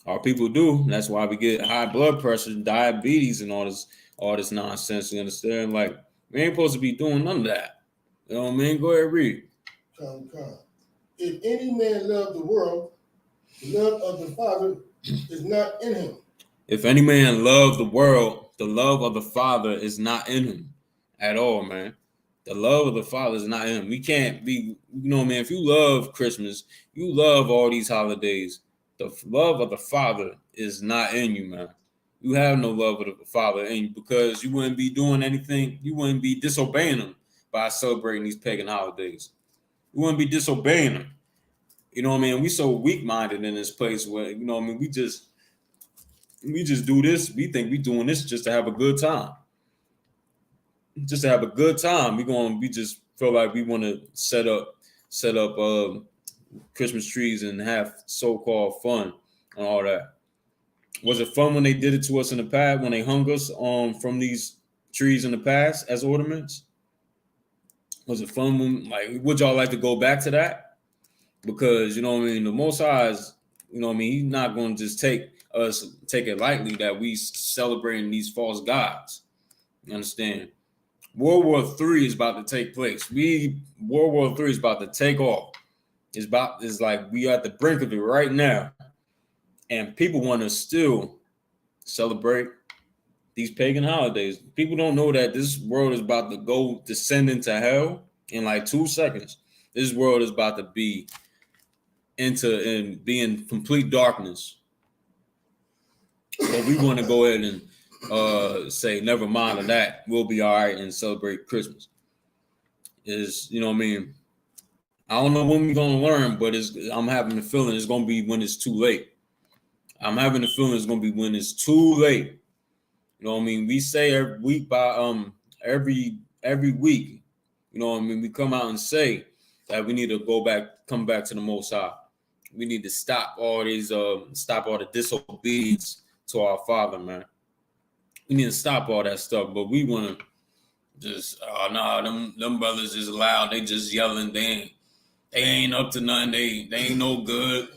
Our people do. That's why we get high blood pressure, diabetes, and all this nonsense. You understand? Like, we ain't supposed to be doing none of that. You know what I mean? Go ahead and read. Come. If any man love the world, the love of the Father is not in him. If any man love the world, the love of the Father is not in him at all, man. The love of the Father is not in him. We can't be, you know, man, if you love Christmas, you love all these holidays, the love of the Father is not in you, man. You have no love of the Father in you because you wouldn't be doing anything. You wouldn't be disobeying him by celebrating these pagan holidays. You wouldn't be disobeying him. You know what I mean? We so weak-minded in this place where, you know what I mean, we just do this. We think we doing this just to have a good time. Just to have a good time. We just feel like we want to set up Christmas trees and have so-called fun and all that. Was it fun when they did it to us in the past, when they hung us from these trees in the past as ornaments? Was it fun when, like, would y'all like to go back to that? Because, you know what I mean, the Most High is, you know what I mean, he's not going to just take it lightly that we celebrating these false gods. You understand? World War III is about to take place. World War III is about to take off. It's like we are at the brink of it right now. And people want to still celebrate these pagan holidays. People don't know that this world is about to descend into hell in like 2 seconds. This world is about to be be in complete darkness. But we want to go ahead and say, never mind of that. We'll be all right and celebrate Christmas. You know what I mean? I don't know when we're going to learn, but I'm having the feeling it's going to be when it's too late. I'm having the feeling it's going to be when it's too late. You know what I mean? We say every week every week, you know what I mean? We come out and say that we need to come back to the Most High. We need to stop all the disobedience to our Father, man. We need to stop all that stuff, but we want to just, them brothers is loud. They just yelling. They ain't up to nothing. They ain't no good.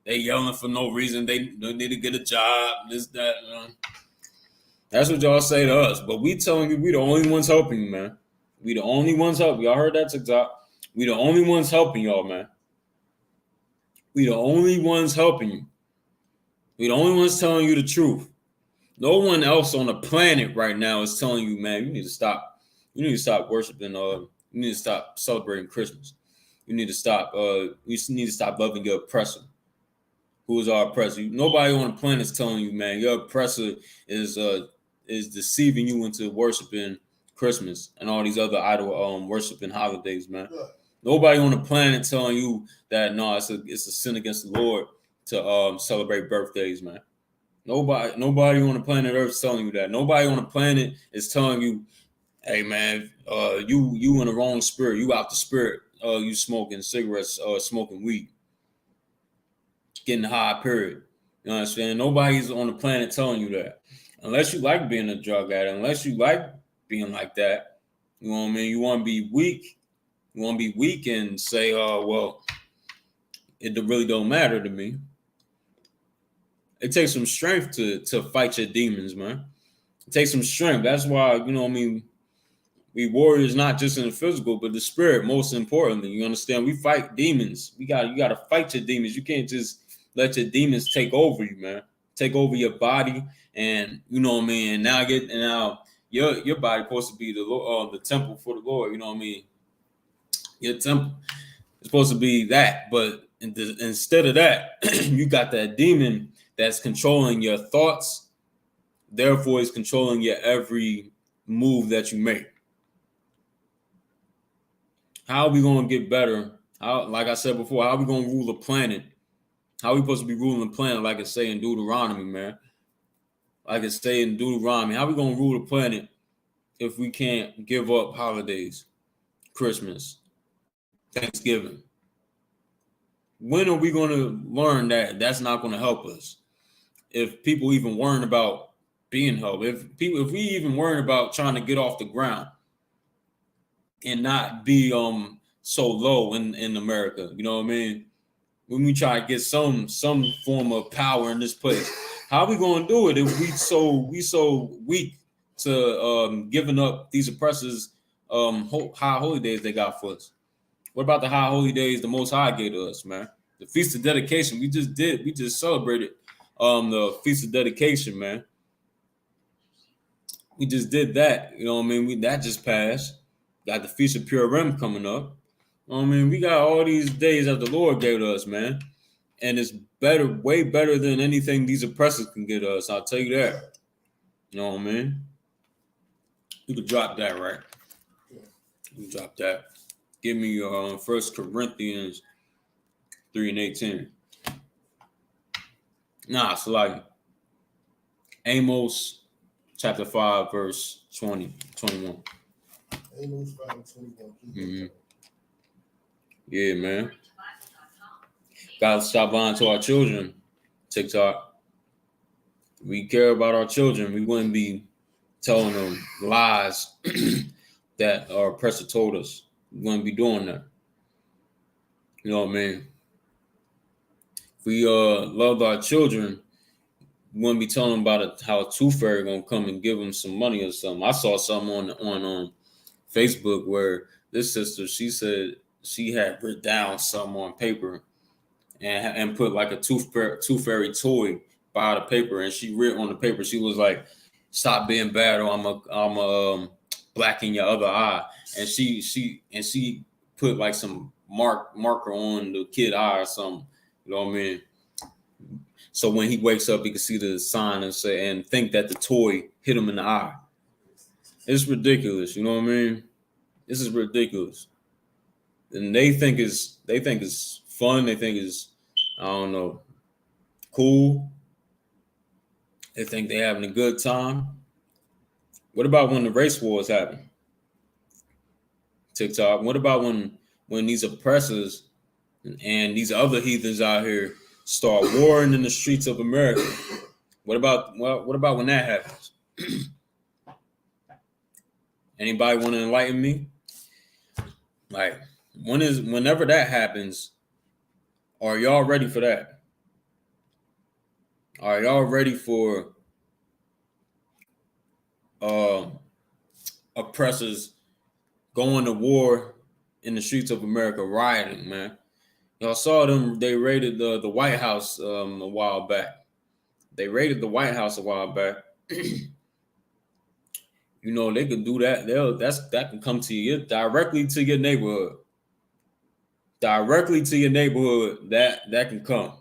They yelling for no reason. They need to get a job, this, that, That's what y'all say to us. But we telling you, we the only ones helping you, man. We the only ones helping. Y'all heard that, TikTok? We the only ones helping y'all, man. We the only ones helping you. We the only ones telling you the truth. No one else on the planet right now is telling you, man, you need to stop. You need to stop worshiping. You need to stop celebrating Christmas. You need to stop. You need to stop loving your oppressor. Who is our oppressor? Nobody on the planet is telling you, man, your oppressor is deceiving you into worshiping Christmas and all these other idol worshiping holidays, man. Right. Nobody on the planet telling you that no, it's a sin against the Lord to celebrate birthdays, man. Nobody on the planet Earth is telling you that. Nobody on the planet is telling you, hey man, you in the wrong spirit. You out the spirit. You smoking cigarettes, smoking weed, getting high, period. You know what I'm saying? Nobody's on the planet telling you that. Unless you like being a drug addict, unless you like being like that, you know what I mean? You want to be weak. You want to be weak and say, oh, well, it really don't matter to me. It takes some strength to fight your demons, man. It takes some strength. That's why, you know what I mean, we warriors not just in the physical, but the spirit, most importantly. You understand? We fight demons. You gotta fight your demons. You can't just let your demons take over you, man. Take over your body, and you know what I mean. And now your body supposed to be the temple for the Lord. You know what I mean. Your temple is supposed to be that, but instead of that, you got that demon that's controlling your thoughts. Therefore, it's controlling your every move that you make. How are we going to get better? How, like I said before, how are we going to rule the planet? How are we supposed to be ruling the planet, like it say in Deuteronomy, man? Like it say in Deuteronomy. How are we going to rule the planet if we can't give up holidays, Christmas, Thanksgiving? When are we going to learn that that's not going to help us? If people even worrying about being helped, if we even worrying about trying to get off the ground and not be so low in America, you know what I mean? When we try to get some form of power in this place, how are we going to do it if we so weak to giving up these oppressors high holy days they got for us? What about the high holy days the Most High gave to us, man? The Feast of Dedication we just celebrated the Feast of Dedication, man. We just did that, you know what I mean? That just passed. Got the Feast of Purim coming up. I mean, we got all these days that the Lord gave to us, man. And it's better, way better than anything these oppressors can get us. I'll tell you that. You know what I mean? You could drop that, right? You can drop that. Give me your 1 Corinthians 3:18. Nah, it's like Amos chapter 5, verse 20, 21. Amos 5:21. Mm-hmm. Yeah, man. Gotta stop lying to our children, TikTok. We care about our children. We wouldn't be telling them lies that our oppressor told us. We wouldn't be doing that. You know what I mean? If we loved our children, we wouldn't be telling them about how a tooth fairy gonna come and give them some money or something. I saw something on Facebook where this sister, she said she had written down something on paper and put like a tooth fairy toy by the paper, and she wrote on the paper, she was like, "Stop being bad, or I'm a blacken your other eye." And she put like some marker on the kid eye or something. You know what I mean? So when he wakes up, he can see the sign and think that the toy hit him in the eye. It's ridiculous. You know what I mean? This is ridiculous. And they think it's fun. They think it's, I don't know, cool. They think they're having a good time. What about when the race wars happen? TikTok. What about when these oppressors and these other heathens out here start warring in the streets of America? What about when that happens? Anybody want to enlighten me? Like, whenever that happens, are y'all ready for that? Are y'all ready for oppressors going to war in the streets of America, rioting, man? Y'all saw them. They raided the White House a while back. They raided the White House a while back. You know, they could do that. That can come to you directly to your neighborhood. Directly to your neighborhood. That can come.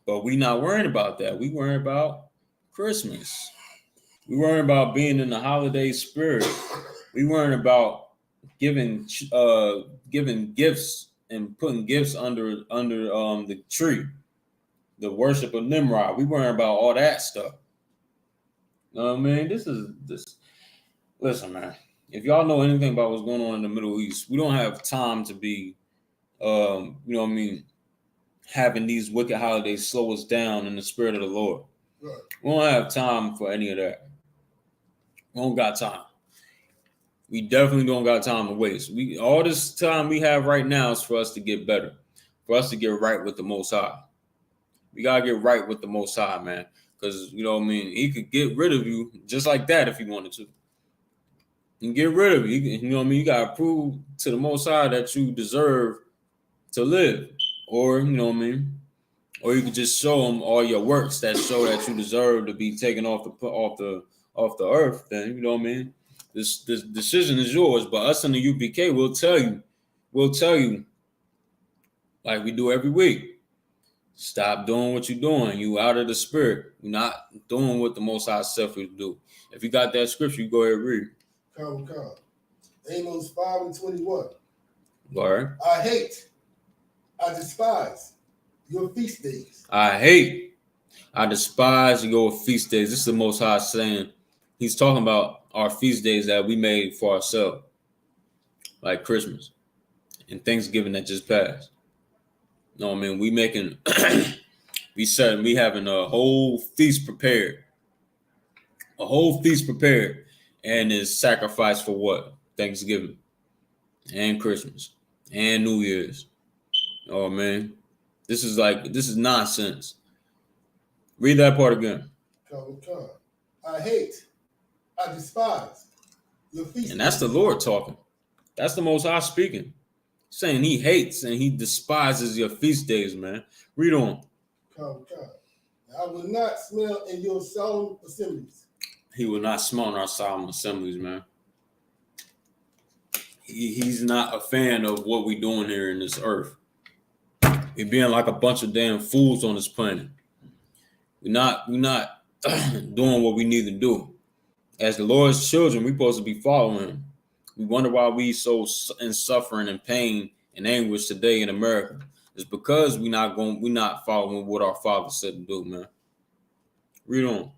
But we not worrying about that. We worrying about Christmas. We worrying about being in the holiday spirit. We worrying about giving gifts and putting gifts under the tree. The worship of Nimrod. We worrying about all that stuff. You know what I mean? This. Listen, man. If y'all know anything about what's going on in the Middle East, we don't have time to be, you know what I mean, having these wicked holidays slow us down in the spirit of the Lord. Right. We don't have time for any of that. We don't got time. We definitely don't got time to waste. All this time we have right now is for us to get better, for us to get right with the Most High. We gotta get right with the Most High, man, because you know what I mean. He could get rid of you just like that if he wanted to. And get rid of you. You know what I mean? You gotta prove to the Most High that you deserve to live, or you know what I mean, or you could just show him all your works that show that you deserve to be taken off the earth. Then you know what I mean. This decision is yours, but us in the UPK will tell you, like we do every week. Stop doing what you're doing. You out of the spirit. You're not doing what the Most High said for you to do. If you got that scripture, you go ahead and read. Come. Amos 5:21. All right. I despise your feast days. I despise your feast days. This is the Most High saying. He's talking about our feast days that we made for ourselves, like Christmas and Thanksgiving that just passed. You know what I mean? We having a whole feast prepared. And is sacrificed for what? Thanksgiving and Christmas and New Year's. Oh man, this is nonsense. Read that part again. Come. I despise your feast. And that's the Lord talking. That's the Most High speaking. Saying he hates and he despises your feast days, man. Read on. Come. I will not smell in your solemn assemblies. He will not smell in our solemn assemblies, man. He's not a fan of what we're doing here in this earth. We're being like a bunch of damn fools on this planet. We're not doing what we need to do. As the Lord's children, we're supposed to be following him. We wonder why we so in suffering and pain and anguish today in America. It's because we're not following what our Father said to do, man. Read on.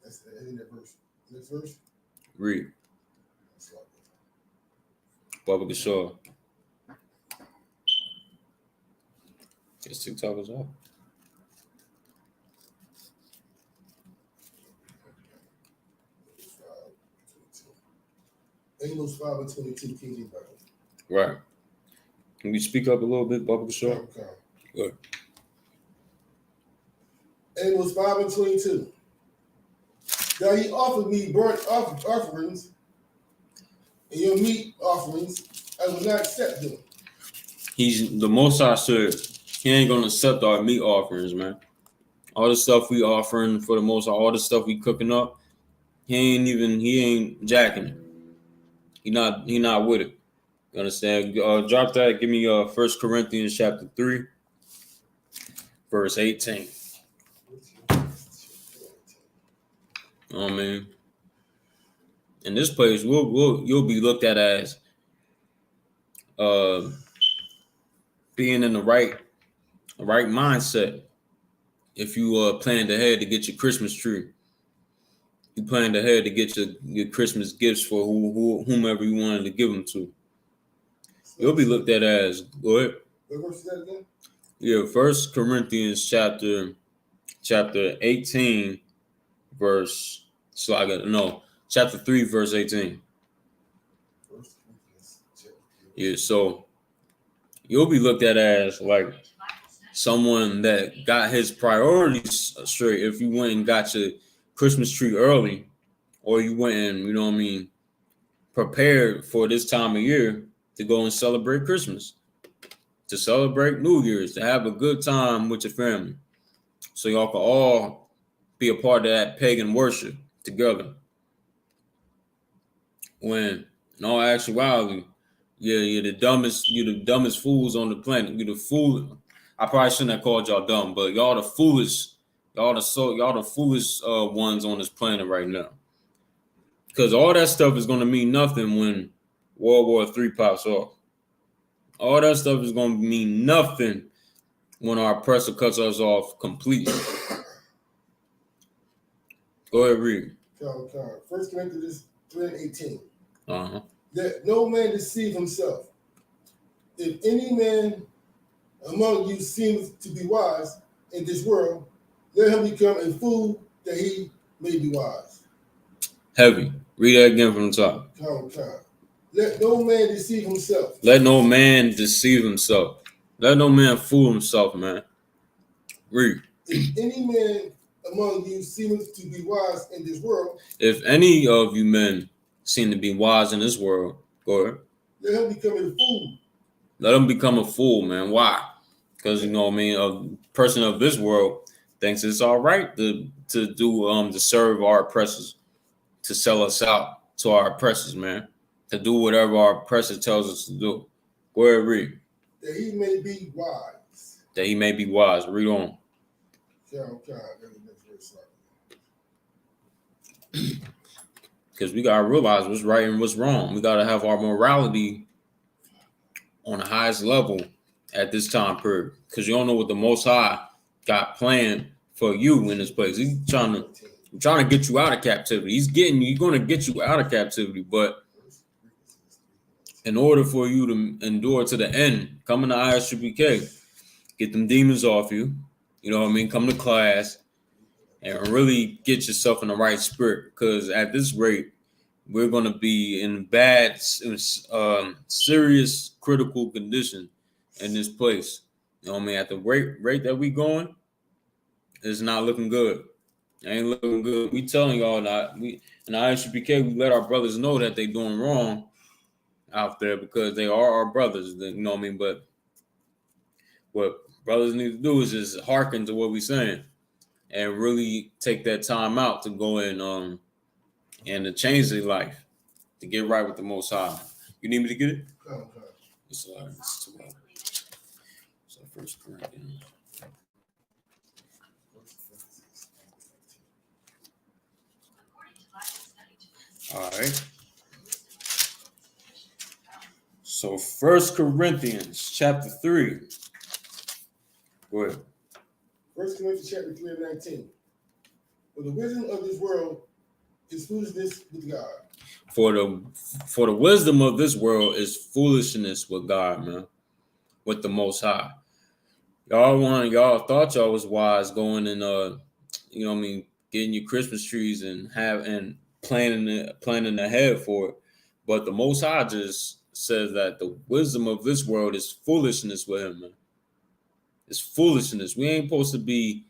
That's the end of that verse. Next verse. Read. Bubba Shaw. Guess TikTok is up. Amos 5:22, King James Bible. Right. Can we speak up a little bit, Bubba Shaw? Okay. Good. Amos 5:22. Thou ye offer me burnt offerings and your meat offerings, I will not accept them. He's the Most High said he ain't gonna accept our meat offerings, man. All the stuff we offering for the Most High, all the stuff we cooking up, he ain't jacking it. He not with it. You understand? Drop that. Give me 1 Corinthians chapter 3, verse 18. Oh man. In this place, you'll be looked at as being in the right mindset. If you planned ahead to get your Christmas tree, you planned ahead to get your Christmas gifts for whomever you wanted to give them to. You'll be looked at as, go ahead. What verse is that again? Yeah, 1 Corinthians chapter 18, chapter 3, verse 18. Yeah, so you'll be looked at as like someone that got his priorities straight if you went and got your Christmas tree early, or you went and, you know what I mean, prepared for this time of year to go and celebrate Christmas. to celebrate New Year's, to have a good time with your family. So y'all can all be a part of that pagan worship together. When in all actuality, you're the dumbest fools on the planet. You're the fool. I probably shouldn't have called y'all dumb, but y'all the foolish, y'all the foolish ones on this planet right now. Because all that stuff is gonna mean nothing when World War III pops off. All that stuff is gonna mean nothing when our oppressor cuts us off completely. Go ahead, read. 1 Corinthians 3:18. Uh-huh. Let no man deceive himself. If any man among you seems to be wise in this world, let him become a fool that he may be wise. Heavy. Read that again from the top. Let no man deceive himself. Let no man deceive himself. Let no man fool himself, man. Read. If any man among you seems to be wise in this world, if any of you men seem to be wise in this world, go ahead. Let him become a fool. Let him become a fool, man. Why? Because you know what I mean. A person of this world thinks it's all right to to serve our oppressors, to sell us out to our oppressors, man. To do whatever our oppressor tells us to do. Go ahead, read. That he may be wise. That he may be wise. Read on. Because we gotta realize what's right and what's wrong. We gotta have our morality on the highest level at this time period. Because you don't know what the Most High got planned for you in this place. He's trying to get you out of captivity. He's gonna get you out of captivity, but in order for you to endure to the end, come into I.S.U.P.K, get them demons off you. You know what I mean? Come to class and really get yourself in the right spirit. Because at this rate, we're going to be in bad, serious, critical condition in this place. You know what I mean? At the rate that we going, it's not looking good. It ain't looking good. We telling y'all that we in I.S.U.P.K, we let our brothers know that they doing wrong out there because they are our brothers. You know what I mean? But what brothers need to do is just hearken to what we're saying and really take that time out to go in and to change their life, to get right with the Most High. You need me to get it? It's 2 hours. So 1 Corinthians. All right. So 1 Corinthians chapter 3. Go ahead. 1 Corinthians chapter 3:19. For the wisdom of this world is foolishness with God. For the wisdom of this world is foolishness with God, man. With the Most High. Y'all thought y'all was wise going and you know what I mean, getting your Christmas trees and planning ahead for it. But the Most High just says that the wisdom of this world is foolishness with him, man. It's foolishness. We ain't supposed to be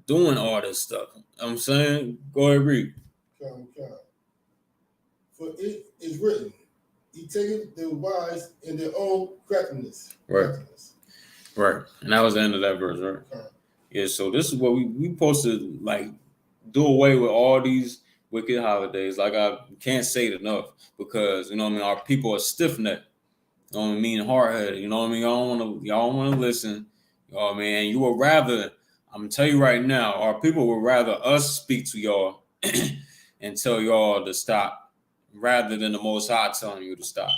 doing all this stuff. I'm saying, go ahead, read. For it is written, he taketh the wise in their own craftiness. Right. Right. And that was the end of that verse, right? Yeah, so this is what we supposed to like do away with all these wicked holidays. Like I can't say it enough because you know what I mean, our people are stiff-necked. You know what I mean, hard-headed. You know what I mean? Y'all don't want to listen. You know what I mean? And you would rather, I'm gonna tell you right now, our people would rather us speak to y'all and tell y'all to stop rather than the Most High telling you to stop.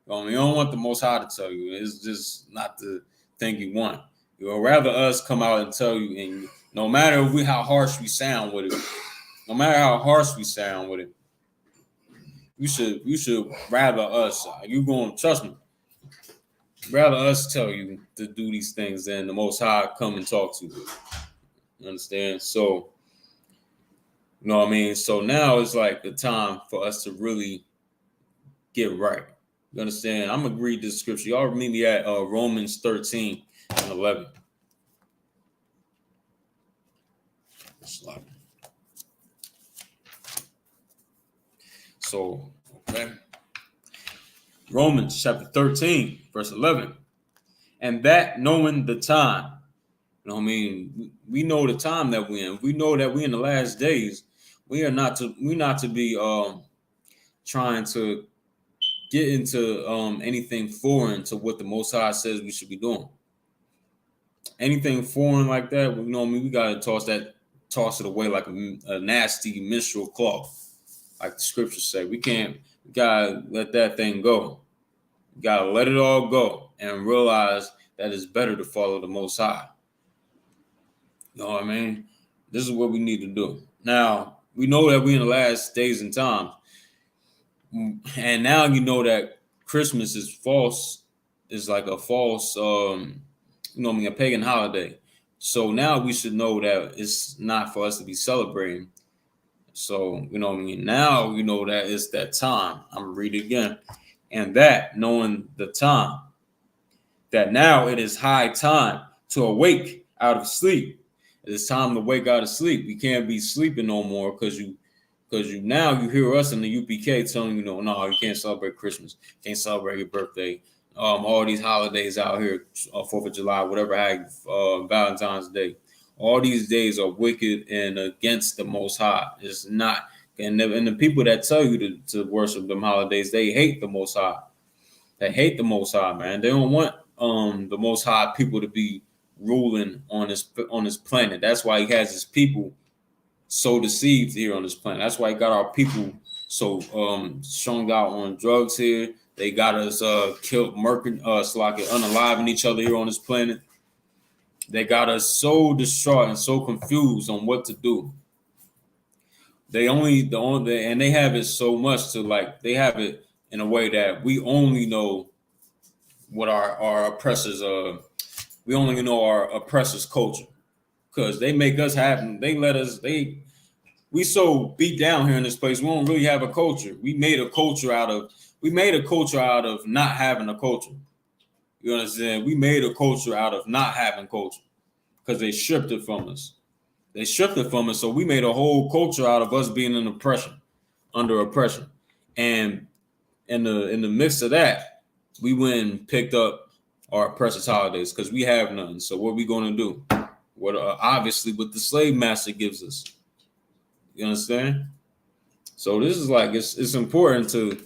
You know what I mean? You don't want the Most High to tell you. It's just not the thing you want. You would rather us come out and tell you, and no matter how harsh we sound with it, you should rather us. You gonna trust me? Rather us tell you to do these things than the Most High come and talk to you. You understand? So, you know what I mean? So now it's like the time for us to really get right. You understand? I'm going to read this scripture. Y'all meet me at Romans 13 and 11. So, okay. Romans chapter 13, verse 11. And that knowing the time. You know what I mean? We know the time that we're in. We know that we're in the last days. We're not to be trying to get into anything foreign to what the Most High says we should be doing. Anything foreign like that, you know what I mean? We gotta toss it away like a nasty menstrual cloth, like the scriptures say. We gotta let that thing go. We gotta let it all go and realize that it's better to follow the Most High. You know what I mean? This is what we need to do. Now, we know that we're in the last days and times. And now you know that Christmas is false, is like a false, a pagan holiday. So now we should know that it's not for us to be celebrating. So, you know what I mean? Now you know that it's that time. I'm going to read it again. And that, knowing the time, that now it is high time to awake out of sleep. It is time to wake out of sleep. You can't be sleeping no more because you now you hear us in the UPK telling you, no, you can't celebrate Christmas, can't celebrate your birthday, all these holidays out here, 4th of July, whatever, Valentine's Day. All these days are wicked and against the Most High. It's not, and the people that tell you to worship them holidays, they hate the Most High. They hate the Most High, man. They don't want the Most High people to be ruling on this planet. That's why he has his people so deceived here on this planet. That's why he got our people so strung out on drugs here. They got us killed, murking, unaliving each other here on this planet. They got us so distraught and so confused on what to do. And they have it so much to they have it in a way that we only know what our oppressors we only know our oppressors' culture, because they make us happen. We so beat down here in this place. We don't really have a culture. We made a culture out of not having a culture. You understand? We made a culture out of not having culture because they stripped it from us. So we made a whole culture out of us being under oppression. And in the midst of that, we went and picked up our oppressors' holidays because we have none. So what are we going to do? Obviously what the slave master gives us. You understand? So this is it's important to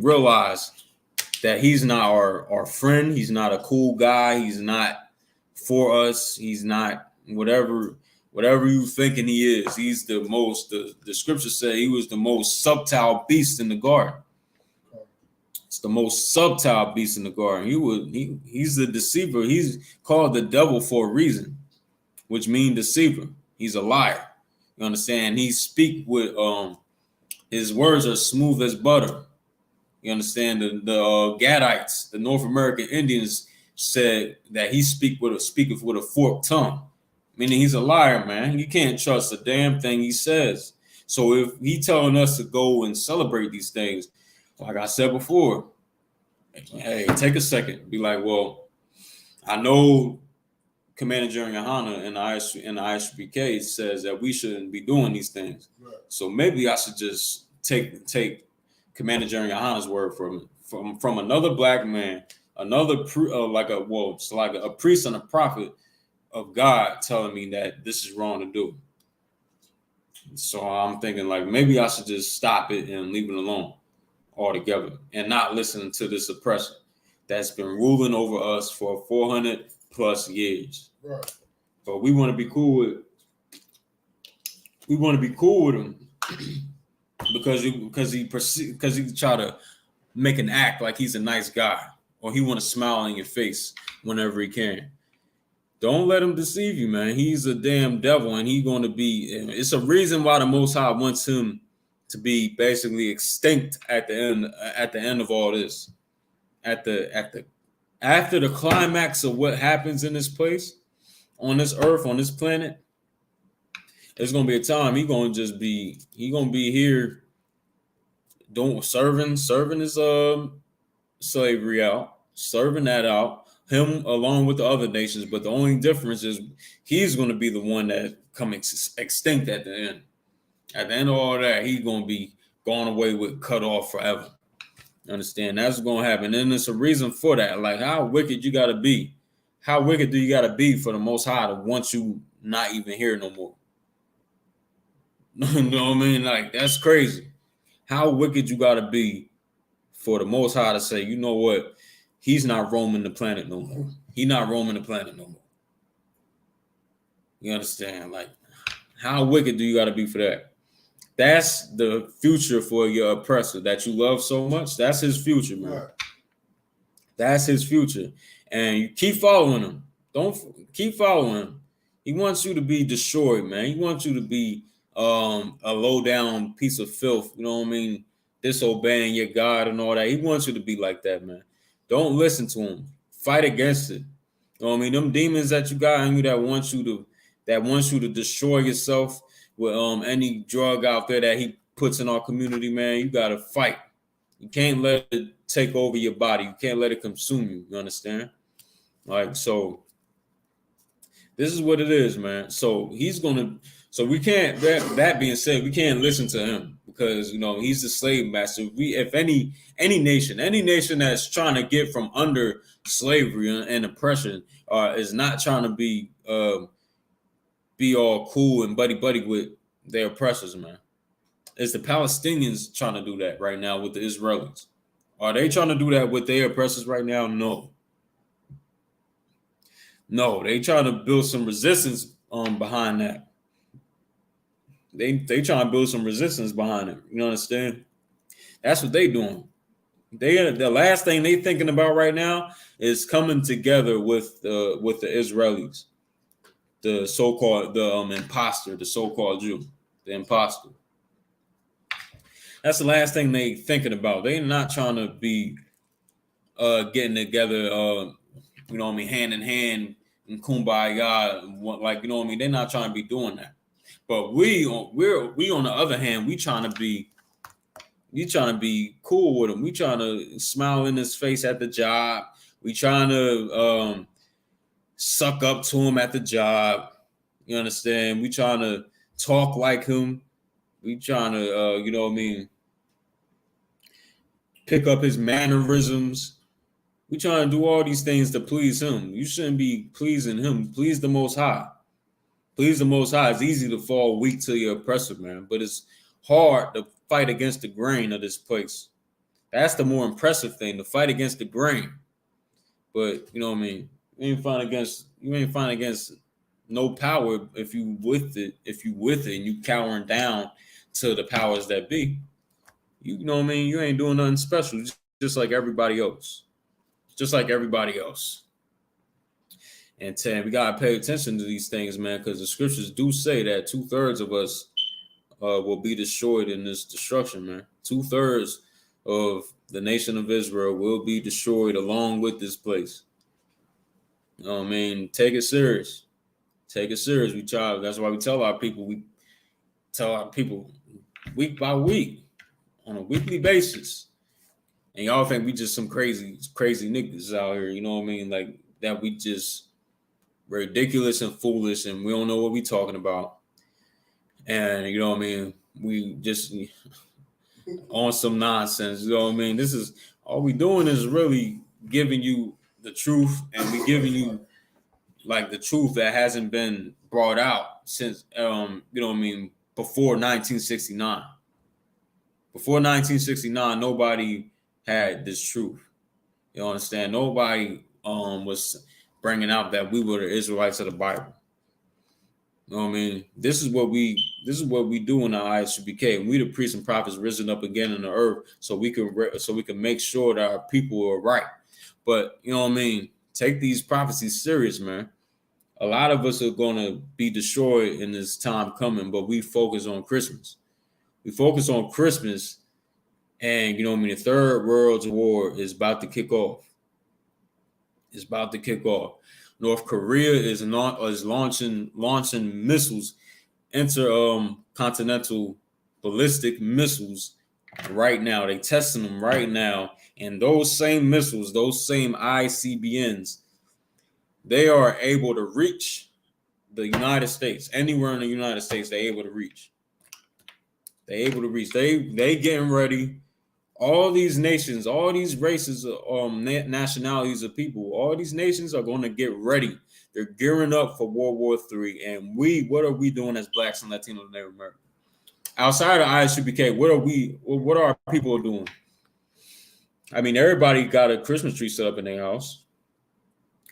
realize that he's not our friend. He's not a cool guy. He's not for us. He's not whatever you thinking he is. He's the scripture said he was the most subtle beast in the garden. It's the most subtle beast in the garden. He's the deceiver. He's called the devil for a reason, which means deceiver. He's a liar. You understand? He speak with his words are smooth as butter. You understand? The Gadites, the North American Indians, said that he speaketh with a forked tongue, meaning he's a liar, man. You can't trust a damn thing he says. So if he telling us to go and celebrate these things, like I said before, hey, take a second. Be like, well, I know Commander GEN.YAHANNA and the I.S.U.P.K says that we shouldn't be doing these things. Right. So maybe I should just take Commander GEN.YAHANNA's word from another black man, a priest and a prophet of God telling me that this is wrong to do. So I'm thinking maybe I should just stop it and leave it alone altogether and not listen to this oppression that's been ruling over us for 400 plus years. Right. But we want to be cool with him because he try to make an act like he's a nice guy, or he want to smile in your face whenever he can. Don't let him deceive you, man. He's a damn devil, and he's going to be. It's a reason why the Most High wants him to be basically extinct at the end of all this. After the climax of what happens in this place, on this earth, on this planet, there's gonna be a time he's gonna be here serving his slavery out, serving that out, him along with the other nations. But the only difference is he's gonna be the one that comes extinct at the end. At the end of all that, he's gonna be gone away with, cut off forever. Understand? That's what's gonna happen. And there's a reason for that. Like, how wicked you gotta be? How wicked do you gotta be for the Most High to want you not even here no more? You know what I mean? Like, that's crazy. How wicked you gotta be for the Most High to say, you know what? He's not roaming the planet no more. He's not roaming the planet no more. You understand? Like, how wicked do you gotta be for that? That's the future for your oppressor that you love so much. That's his future, man. Right. That's his future. And you keep following him. Don't keep following him. He wants you to be destroyed, man. He wants you to be a low down piece of filth, you know what I mean? Disobeying your God and all that. He wants you to be like that, man. Don't listen to him. Fight against it. You know what I mean? Them demons that you got in you that wants you to destroy yourself with any drug out there that he puts in our community, man. You gotta fight. You can't let it take over your body. You can't let it consume you. You understand? Like, so this is what it is, man. So we can't, that being said, we can't listen to him because, you know, he's the slave master. If any nation that's trying to get from under slavery and oppression is not trying to be all cool and buddy with their oppressors, man. It's the Palestinians trying to do that right now with the Israelis. Are they trying to do that with their oppressors right now? No. No, they trying to build some resistance behind that. They trying to build some resistance behind it. You understand? That's what they doing. The last thing they thinking about right now is coming together with the Israelis, the so-called imposter, the so-called Jew, the imposter. That's the last thing they thinking about. They're not trying to be getting together, you know what I mean, hand in hand and kumbaya, like, you know what I mean. They're not trying to be doing that. But we on the other hand, we trying to be cool with him. We trying to smile in his face at the job. We trying to suck up to him at the job. You understand? We trying to talk like him. We trying to, you know what I mean, pick up his mannerisms. We trying to do all these things to please him. You shouldn't be pleasing him. Please the Most High. Please the Most High. It's easy to fall weak to your oppressor, man, but it's hard to fight against the grain of this place. That's the more impressive thing, to fight against the grain. But you know what I mean? You ain't fighting against no power if you with it and you cowering down to the powers that be. You know what I mean? You ain't doing nothing special, just like everybody else. Just like everybody else. And we gotta pay attention to these things, man, because the scriptures do say that 2/3 of us will be destroyed in this destruction, man. 2/3 of the nation of Israel will be destroyed along with this place. You know what I mean? Take it serious. Take it serious. That's why we tell our people week by week on a weekly basis. And y'all think we just some crazy niggas out here, you know what I mean? Like that we just ridiculous and foolish and we don't know what we talking about. And you know what I mean? We just on some nonsense, you know what I mean? This is all we doing is really giving you the truth, and we giving you like the truth that hasn't been brought out since you know what I mean, before 1969. Before 1969, nobody had this truth. You understand? Nobody was bringing out that we were the Israelites of the Bible. You know what I mean? This is what we do in our I.S.U.P.K. We the priests and prophets risen up again in the earth, so we can make sure that our people are right. But you know what I mean? Take these prophecies serious, man. A lot of us are gonna be destroyed in this time coming, but we focus on Christmas. We focus on Christmas, and you know what I mean. The Third World War is about to kick off. It's about to kick off. North Korea is launching missiles, intercontinental ballistic missiles right now. They testing them right now, and those same missiles, those same ICBMs, they are able to reach the United States. Anywhere in the United States, they're able to reach. They're able to reach. They getting ready. all these nations, all these races, nationalities of people, all these nations are going to get ready. They're gearing up for World War III. And what are we doing as Blacks and Latinos in Native America? Outside of ISUPK, what are our people doing? I mean, everybody got a Christmas tree set up in their house.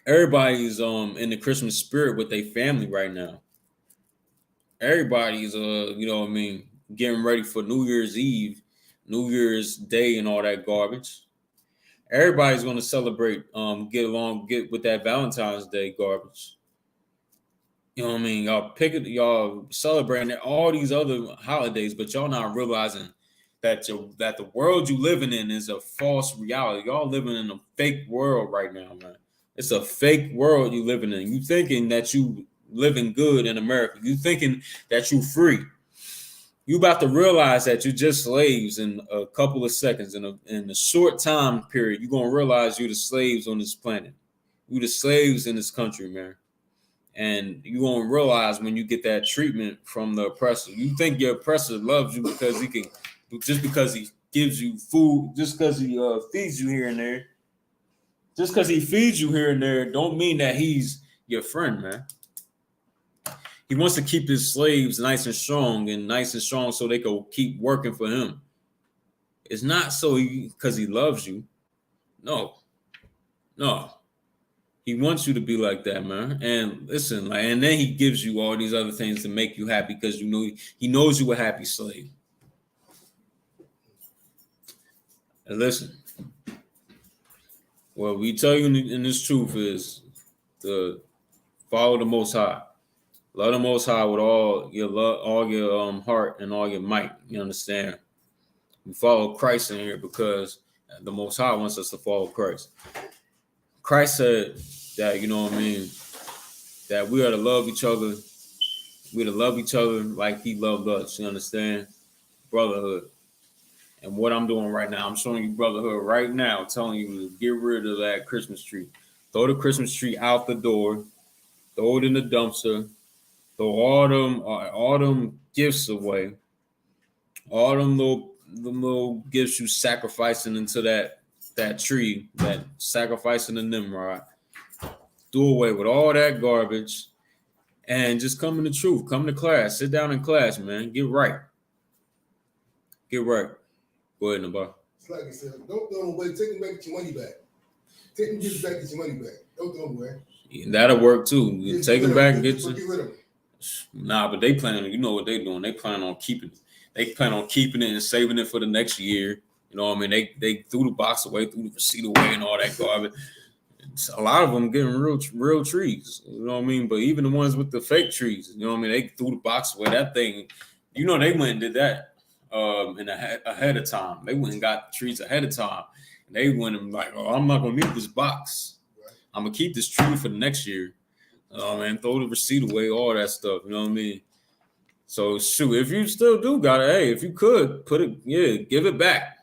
Everybody's in the Christmas spirit with their family right now. Everybody's you know what I mean, getting ready for New Year's Eve, New Year's Day, and all that garbage. Everybody's going to celebrate, get with that Valentine's Day garbage. You know what I mean? Y'all celebrating all these other holidays, but y'all not realizing that the world you living in is a false reality. Y'all living in a fake world right now, man. It's a fake world you living in. You thinking that you living good in America. You thinking that you free. You about to realize that you're just slaves in a couple of seconds. In a short time period, you're gonna realize you're the slaves on this planet. You're the slaves in this country, man. And you're gonna realize when you get that treatment from the oppressor. You think your oppressor loves you because he gives you food, just because he feeds you here and there. Just because he feeds you here and there, don't mean that he's your friend, man. He wants to keep his slaves nice and strong so they can keep working for him. It's not so because he loves you. No. He wants you to be like that, man. And listen, and then he gives you all these other things to make you happy because he knows you a happy slave. And listen, what we tell you in this truth is to follow the Most High. Love the Most High with all your heart and all your might. You understand? We follow Christ in here because the Most High wants us to follow Christ. Christ said that, you know what I mean, that we are to love each other. We are to love each other like he loved us. You understand? Brotherhood. And what I'm doing right now, I'm showing you brotherhood right now, telling you to get rid of that Christmas tree. Throw the Christmas tree out the door. Throw it in the dumpster. Throw all them gifts away. All them little gifts you sacrificing into that tree, that sacrificing the Nimrod. Do away with all that garbage and just come in the truth. Come to class. Sit down in class, man. Get right. Get right. Go ahead, Nabar. It's like I said, don't throw them away. Take them back, get your money back. Take them gifts back, get your money back. Don't throw them away. That'll work too. You take them back and get rid of them. Nah, but they plan on, you know what they're doing. They plan on keeping it. They plan on keeping it and saving it for the next year. You know what I mean? They threw the box away, threw the receipt away, and all that garbage. A lot of them getting real trees. You know what I mean? But even the ones with the fake trees, you know what I mean? They threw the box away. That thing, you know, they went and did that ahead of time. They went and got the trees ahead of time. And they went and like, oh, I'm not gonna need this box. Right. I'm gonna keep this tree for the next year. And throw the receipt away, all that stuff. You know what I mean? So shoot, if you still do got it, hey, if you could put it, give it back,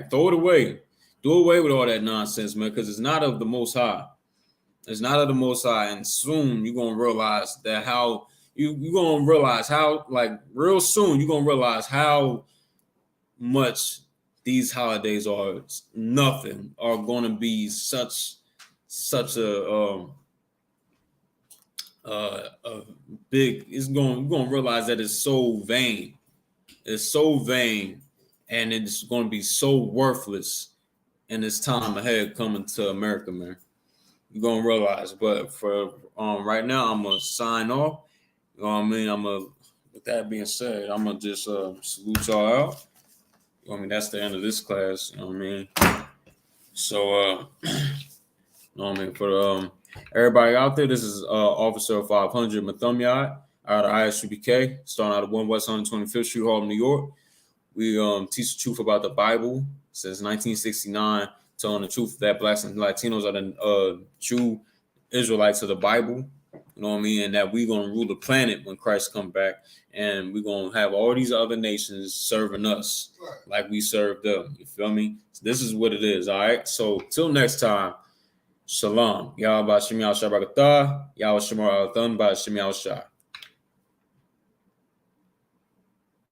throw it away, do away with all that nonsense, man, because it's not of the Most High. It's not of the Most High, and soon you're gonna realize that how you're gonna realize how, like, real soon you're gonna realize how much these holidays are nothing, are gonna be such a big, you're gonna realize that it's so vain. It's so vain, and it's gonna be so worthless in this time ahead coming to America, man. You're gonna realize. But for right now, I'm gonna sign off. You know what I mean? With that being said, I'm gonna just salute y'all out. You know what I mean? That's the end of this class. You know what I mean? So you know what I mean? For everybody out there, this is Officer 500 Mathumyad out of I.S.U.P.K, starting out of 1 West 125th Street, Harlem, New York. We teach the truth about the Bible since 1969, telling the truth that Blacks and Latinos are the true Israelites of the Bible. You know what I mean? And that we're going to rule the planet when Christ come back. And we're going to have all these other nations serving us like we serve them. You feel me? So this is what it is, all right? So till next time, Shalom. Yahweh Shem Yahweh Shabbat Yahweh Shemar Al-Thun by Shem Yahweh Shah.